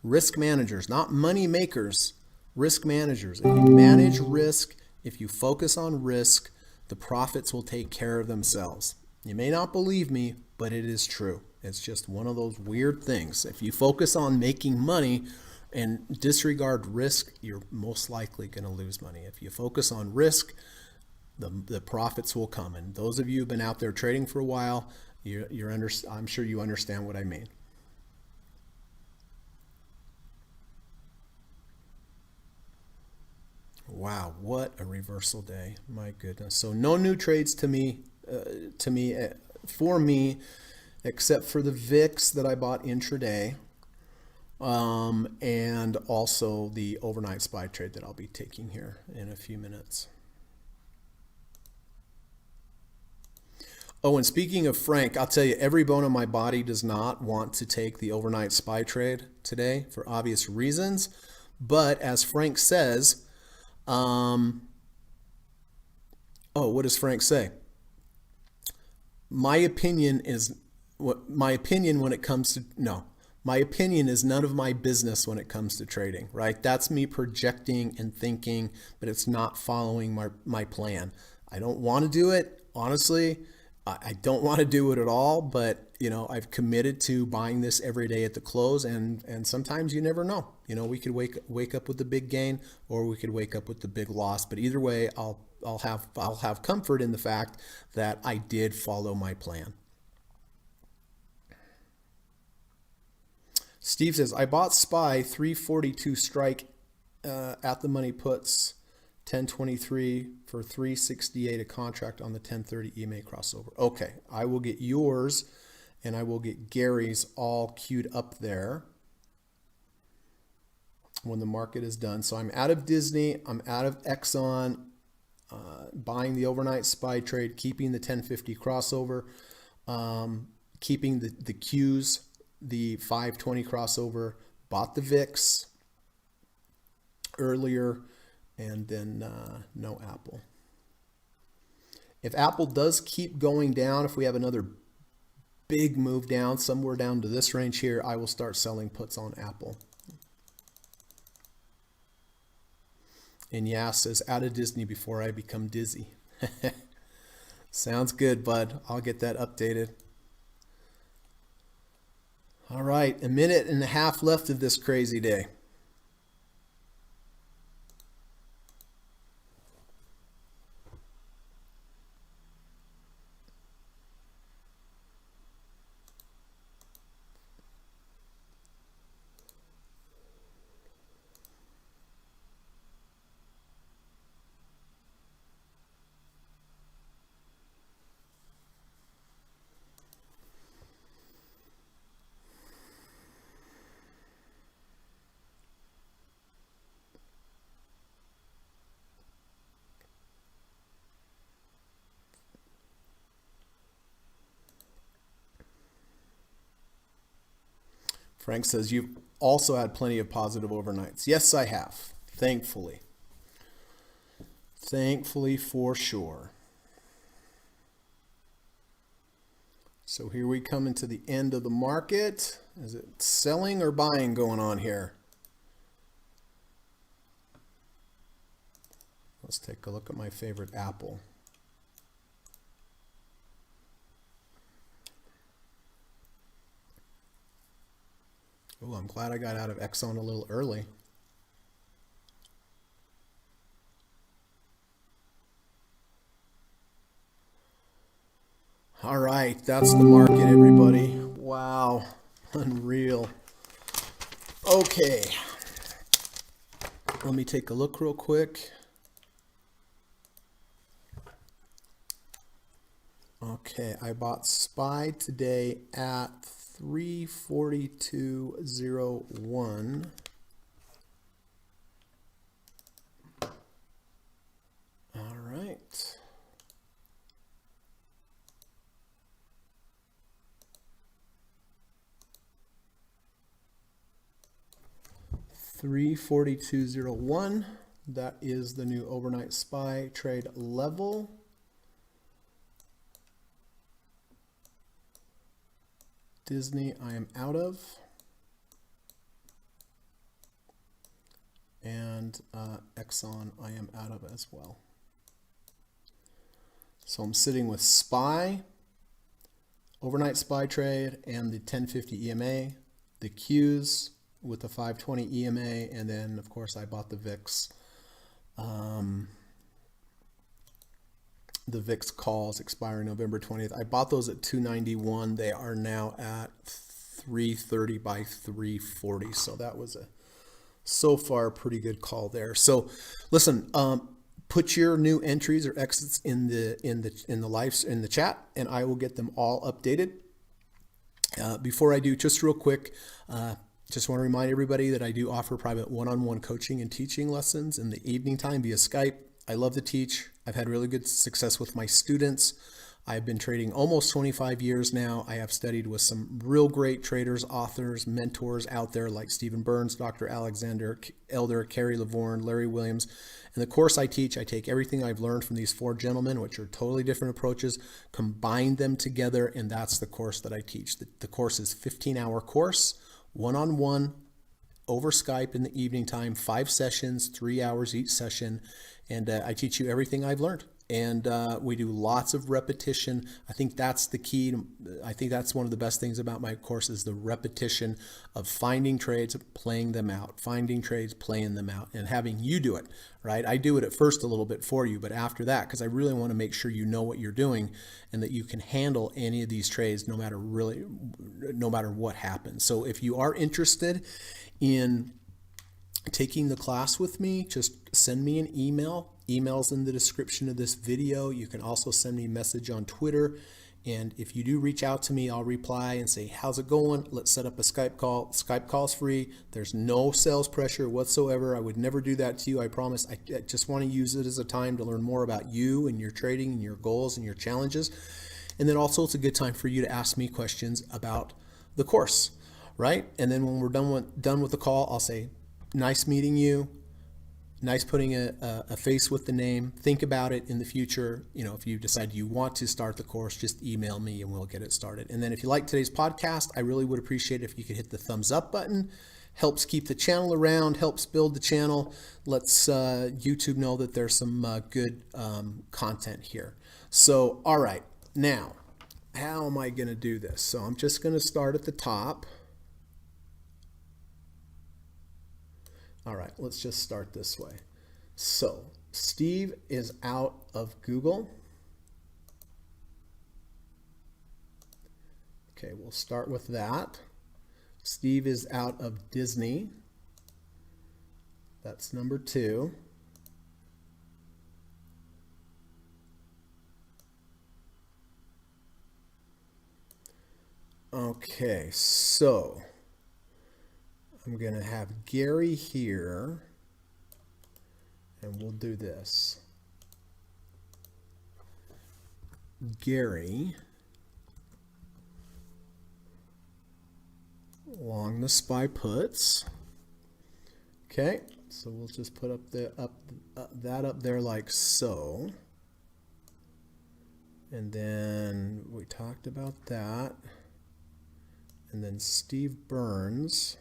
Risk managers, not money makers, risk managers. If you manage risk, if you focus on risk, the profits will take care of themselves. You may not believe me, but it is true. It's just one of those weird things. If you focus on making money and disregard risk, you're most likely going to lose money. If you focus on risk, the profits will come. And those of you who've been out there trading for a while, I'm sure you understand what I mean. Wow, what a reversal day. My goodness. So no new trades for me, except for the VIX that I bought intraday, and also the overnight SPY trade that I'll be taking here in a few minutes. Oh, and speaking of Frank, I'll tell you, every bone in my body does not want to take the overnight SPY trade today for obvious reasons. But as Frank says, oh, what does Frank say? My opinion is my opinion when it comes to, no, my opinion is none of my business when it comes to trading, right? That's me projecting and thinking, but it's not following my plan. I don't want to do it, honestly. I don't want to do it at all, but I've committed to buying this every day at the close, and sometimes you never know. We could wake up with the big gain, or we could wake up with the big loss. But either way, I'll have comfort in the fact that I did follow my plan. Steve says, I bought SPY 342 strike at the money puts 1023 for 368 a contract on the 1030 EMA crossover. Okay, I will get yours and I will get Gary's all queued up there when the market is done. So I'm out of Disney, I'm out of Exxon, buying the overnight SPY trade, keeping the 1050 crossover, keeping the Qs, the 520 crossover, bought the VIX earlier, and then no Apple. If Apple does keep going down, if we have another big move down, somewhere down to this range here, I will start selling puts on Apple. And Yas says, out of Disney before I become dizzy. Sounds good, bud. I'll get that updated. All right, a minute and a half left of this crazy day. Frank says, you've also had plenty of positive overnights. Yes, I have. Thankfully. Thankfully for sure. So here we come into the end of the market. Is it selling or buying going on here? Let's take a look at my favorite Apple. Oh, I'm glad I got out of Exxon a little early. All right, that's the market, everybody. Wow, unreal. Okay, let me take a look real quick. Okay, I bought SPY today at 342.01. All right. $342.01. That is the new overnight SPY trade level. Disney, I am out of. And Exxon, I am out of as well. So I'm sitting with SPY, overnight SPY trade and the 1050 EMA, the Qs with the 520 EMA, and then of course I bought the VIX. The VIX calls expiring November 20th. I bought those at 291. They are now at 330 by 340. So that was a so far pretty good call there. So listen, put your new entries or exits in the chat, and I will get them all updated. Before I do, just real quick, just want to remind everybody that I do offer private one-on-one coaching and teaching lessons in the evening time via Skype. I love to teach. I've had really good success with my students. I've been trading almost 25 years now. I have studied with some real great traders, authors, mentors out there like Stephen Burns, Dr. Alexander Elder, Kerry Lavorne, Larry Williams. In the course I teach, I take everything I've learned from these four gentlemen, which are totally different approaches, combine them together, and that's the course that I teach. The course is a 15-hour course, one-on-one, over Skype in the evening time, 5 sessions, 3 hours each session, and I teach you everything I've learned. And we do lots of repetition. I think that's the key. I think that's one of the best things about my course is the repetition of finding trades, playing them out, finding trades, playing them out, and having you do it, right? I do it at first a little bit for you, but after that, because I really want to make sure you know what you're doing and that you can handle any of these trades no matter what happens. So if you are interested in taking the class with me, just send me an email. Email's in the description of this video. You can also send me a message on Twitter. And if you do reach out to me, I'll reply and say, how's it going? Let's set up a Skype call. Skype call's free. There's no sales pressure whatsoever. I would never do that to you. I promise. I just want to use it as a time to learn more about you and your trading and your goals and your challenges. And then also it's a good time for you to ask me questions about the course, right? And then when we're done with the call, I'll say, nice meeting you. Nice putting a face with the name. Think about it in the future. You know, if you decide you want to start the course, just email me and we'll get it started. And then if you like today's podcast, I really would appreciate it if you could hit the thumbs up button. Helps keep the channel around, helps build the channel, lets YouTube know that there's some good content here. So, all right, now, how am I going to do this? So I'm just going to start at the top. All right, let's just start this way. So Steve is out of Google. Okay, we'll start with that. Steve is out of Disney. That's number 2. Okay, so I'm going to have Gary here, and we'll do this. Gary along the SPY puts. Okay, so we'll just put that up there like so. And then we talked about that. And then Steve Burns.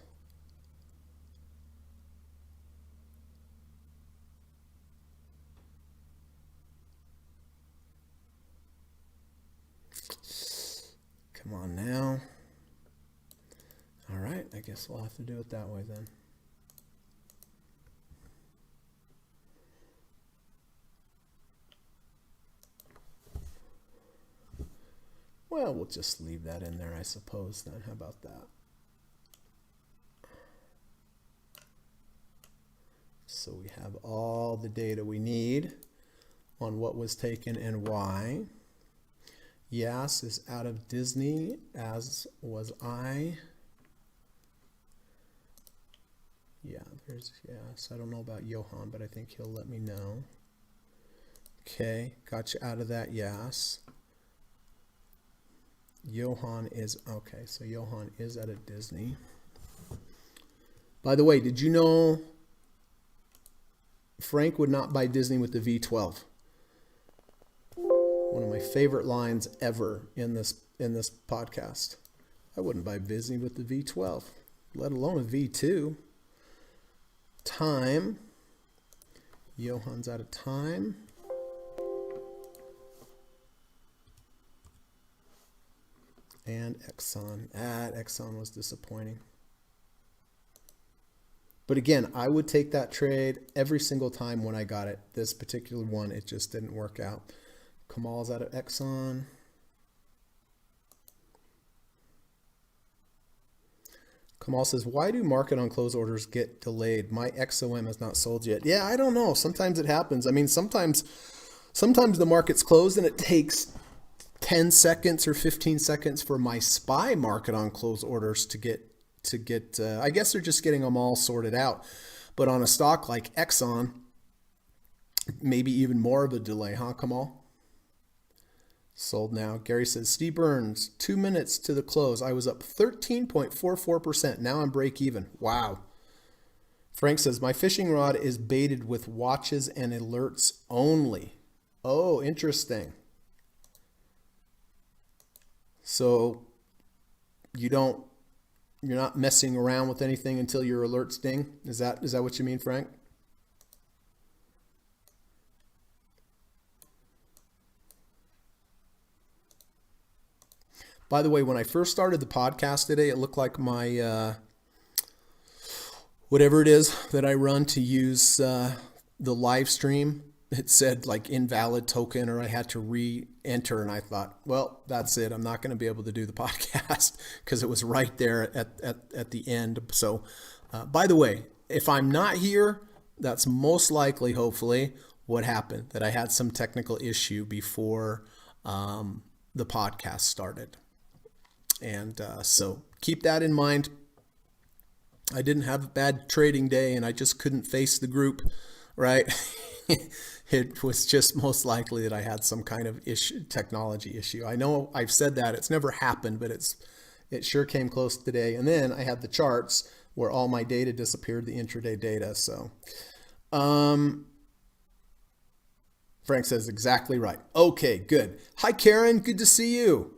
Come on now. All right, I guess we'll have to do it that way then. Well, we'll just leave that in there, I suppose, then. How about that? So we have all the data we need on what was taken and why. Yas is out of Disney, as was I. Yeah, there's Yas. I don't know about Johan, but I think he'll let me know. Okay, got you out of that, Yas. Johan is, okay, so Johan is out of Disney. By the way, did you know Frank would not buy Disney with the V12? One of my favorite lines ever in this podcast. I wouldn't buy Disney with the V12, let alone a V2. Time. Johan's out of time. And Exxon. Exxon was disappointing. But again, I would take that trade every single time when I got it. This particular one, it just didn't work out. Kamal's out of Exxon. Kamal says, why do market on close orders get delayed? My XOM has not sold yet. Yeah, I don't know. Sometimes it happens. I mean, sometimes the market's closed and it takes 10 seconds or 15 seconds for my SPY market on close orders to get I guess they're just getting them all sorted out. But on a stock like Exxon, maybe even more of a delay, huh, Kamal? Sold now. Gary says, Steve Burns, 2 minutes to the close. I was up 13.44%. Now I'm break even. Wow. Frank says, my fishing rod is baited with watches and alerts only. Oh, interesting. So you're not messing around with anything until your alerts ding? Is that what you mean, Frank? By the way, when I first started the podcast today, it looked like my whatever it is that I run to use the live stream, it said like invalid token, or I had to re-enter, and I thought, well, that's it. I'm not going to be able to do the podcast because it was right there at the end. So, by the way, if I'm not here, that's most likely, hopefully, what happened, that I had some technical issue before the podcast started. And so keep that in mind. I didn't have a bad trading day and I just couldn't face the group, right? It was just most likely that I had some kind of technology issue. I know I've said that. It's never happened, but it sure came close today. And then I had the charts where all my data disappeared, the intraday data. So Frank says exactly right. Okay, good. Hi, Karen. Good to see you.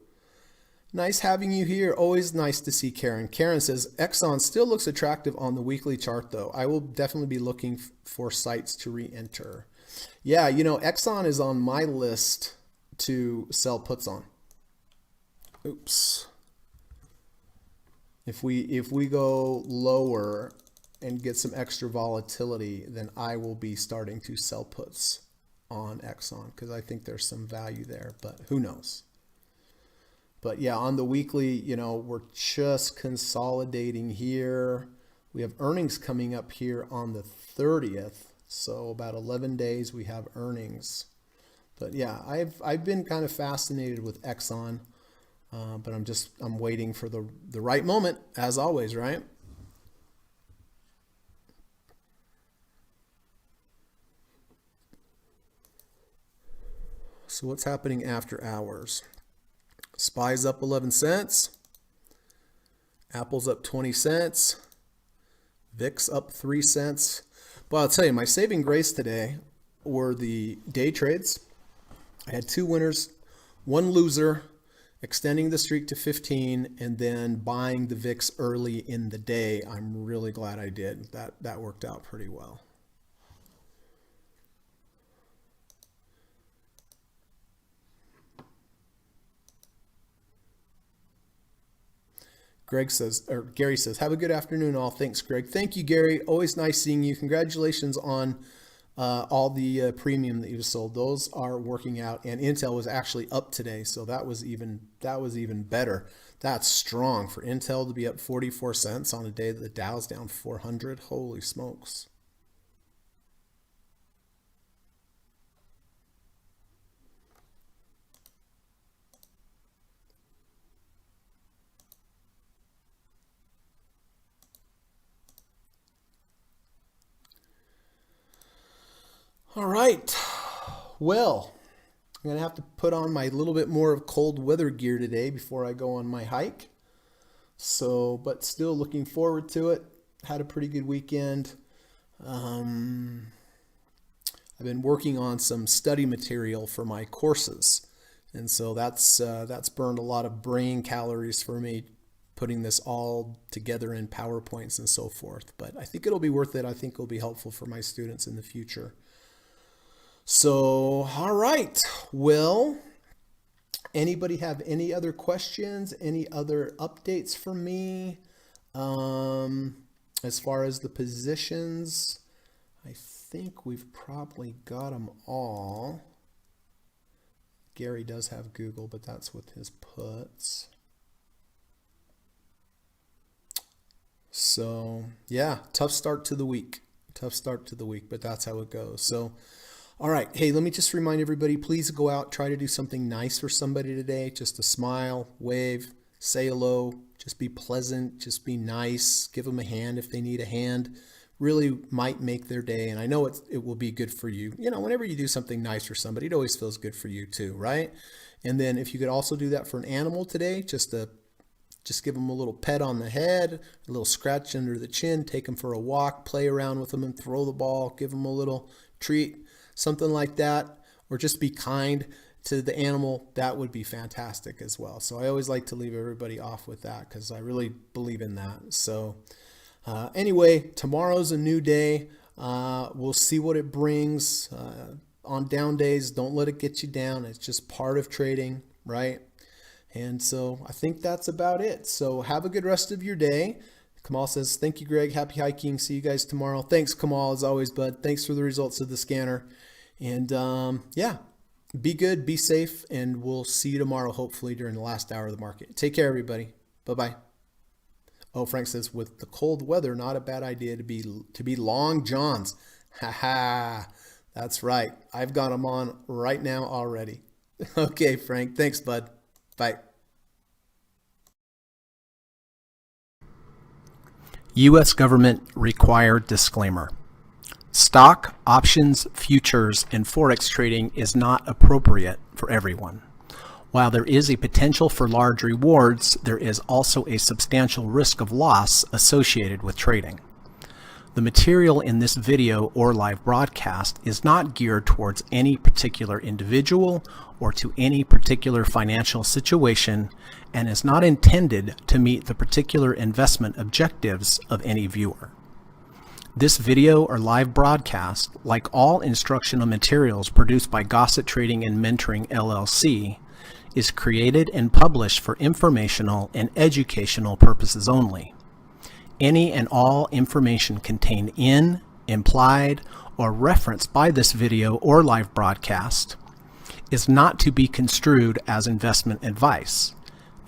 Nice having you here. Always nice to see Karen. Karen says, Exxon still looks attractive on the weekly chart, though. I will definitely be looking for sites to re-enter. Yeah, Exxon is on my list to sell puts on. Oops. If we go lower and get some extra volatility, then I will be starting to sell puts on Exxon because I think there's some value there, but who knows? But yeah, on the weekly, we're just consolidating here. We have earnings coming up here on the 30th. So about 11 days we have earnings. But yeah, I've been kind of fascinated with Exxon, but I'm waiting for the right moment, as always, right? So what's happening after hours? SPY's up 11 cents. Apple's up 20 cents. VIX up 3 cents. But I'll tell you, my saving grace today were the day trades. I had 2 winners, 1 loser, extending the streak to 15, and then buying the VIX early in the day. I'm really glad I did. That worked out pretty well. Gary says, have a good afternoon all. Thanks, Greg. Thank you, Gary. Always nice seeing you. Congratulations on all the premium that you sold. Those are working out, and Intel was actually up today, so that was even better. That's strong for Intel to be up 44 cents on a day that the Dow's down 400. Holy smokes. All right. Well, I'm going to have to put on my little bit more of cold weather gear today before I go on my hike. So, but still looking forward to it. Had a pretty good weekend. I've been working on some study material for my courses. And so that's burned a lot of brain calories for me, putting this all together in PowerPoints and so forth. But I think it'll be worth it. I think it'll be helpful for my students in the future. So, all right. Well, Anybody have any other questions? Any other updates for me? As far as the positions, I think we've probably got them all. Gary does have Google, but that's with his puts. So yeah, tough start to the week. Tough start to the week, but that's how it goes. So, all right. Hey, let me just remind everybody, please go out, try to do something nice for somebody today. Just a smile, wave, say hello, just be pleasant, just be nice, give them a hand if they need a hand. Really might make their day. And I know it will be good for you. You know, whenever you do something nice for somebody, it always feels good for you too, right? And then if you could also do that for an animal today, just give them a little pet on the head, a little scratch under the chin, take them for a walk, play around with them and throw the ball, give them a little treat, something like that, or just be kind to the animal. That would be fantastic as well. So I always like to leave everybody off with that because I really believe in that. So anyway, tomorrow's a new day. We'll see what it brings. On down days, don't let it get you down. It's just part of trading, right? And so I think that's about it. So have a good rest of your day. Kamal says, thank you, Greg. Happy hiking. See you guys tomorrow. Thanks, Kamal, as always, bud. Thanks for the results of the scanner. And yeah, be good, be safe, and we'll see you tomorrow, hopefully, during the last hour of the market. Take care, everybody. Bye-bye. Oh, Frank says, with the cold weather, not a bad idea to be long johns. Ha ha. That's right. I've got them on right now already. Okay, Frank. Thanks, bud. Bye. U.S. government required disclaimer. Stock, options, futures, and forex trading is not appropriate for everyone. While there is a potential for large rewards, there is also a substantial risk of loss associated with trading. The material in this video or live broadcast is not geared towards any particular individual or to any particular financial situation and is not intended to meet the particular investment objectives of any viewer. This video or live broadcast, like all instructional materials produced by Gossett Trading and Mentoring LLC, is created and published for informational and educational purposes only. Any and all information contained in, implied, or referenced by this video or live broadcast is not to be construed as investment advice,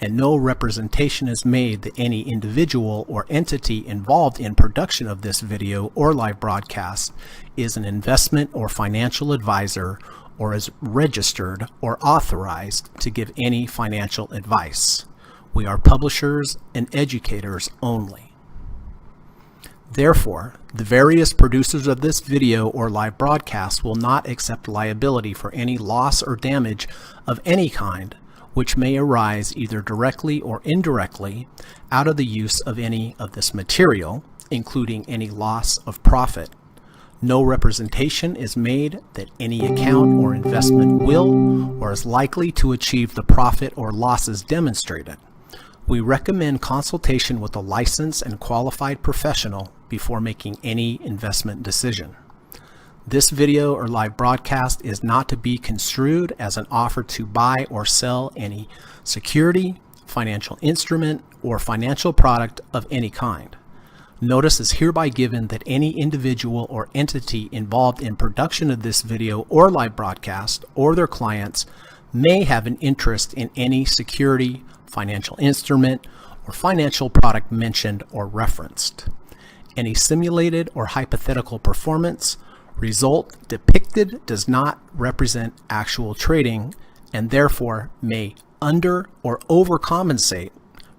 and no representation is made that any individual or entity involved in production of this video or live broadcast is an investment or financial advisor or is registered or authorized to give any financial advice. We are publishers and educators only. Therefore, the various producers of this video or live broadcast will not accept liability for any loss or damage of any kind which may arise either directly or indirectly out of the use of any of this material, including any loss of profit. No representation is made that any account or investment will or is likely to achieve the profit or losses demonstrated. We recommend consultation with a licensed and qualified professional before making any investment decision. This video or live broadcast is not to be construed as an offer to buy or sell any security, financial instrument, or financial product of any kind. Notice is hereby given that any individual or entity involved in production of this video or live broadcast or their clients may have an interest in any security, financial instrument, or financial product mentioned or referenced. Any simulated or hypothetical performance result depicted does not represent actual trading and therefore may under or overcompensate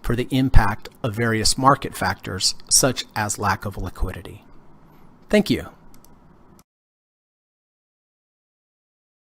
for the impact of various market factors such as lack of liquidity. Thank you.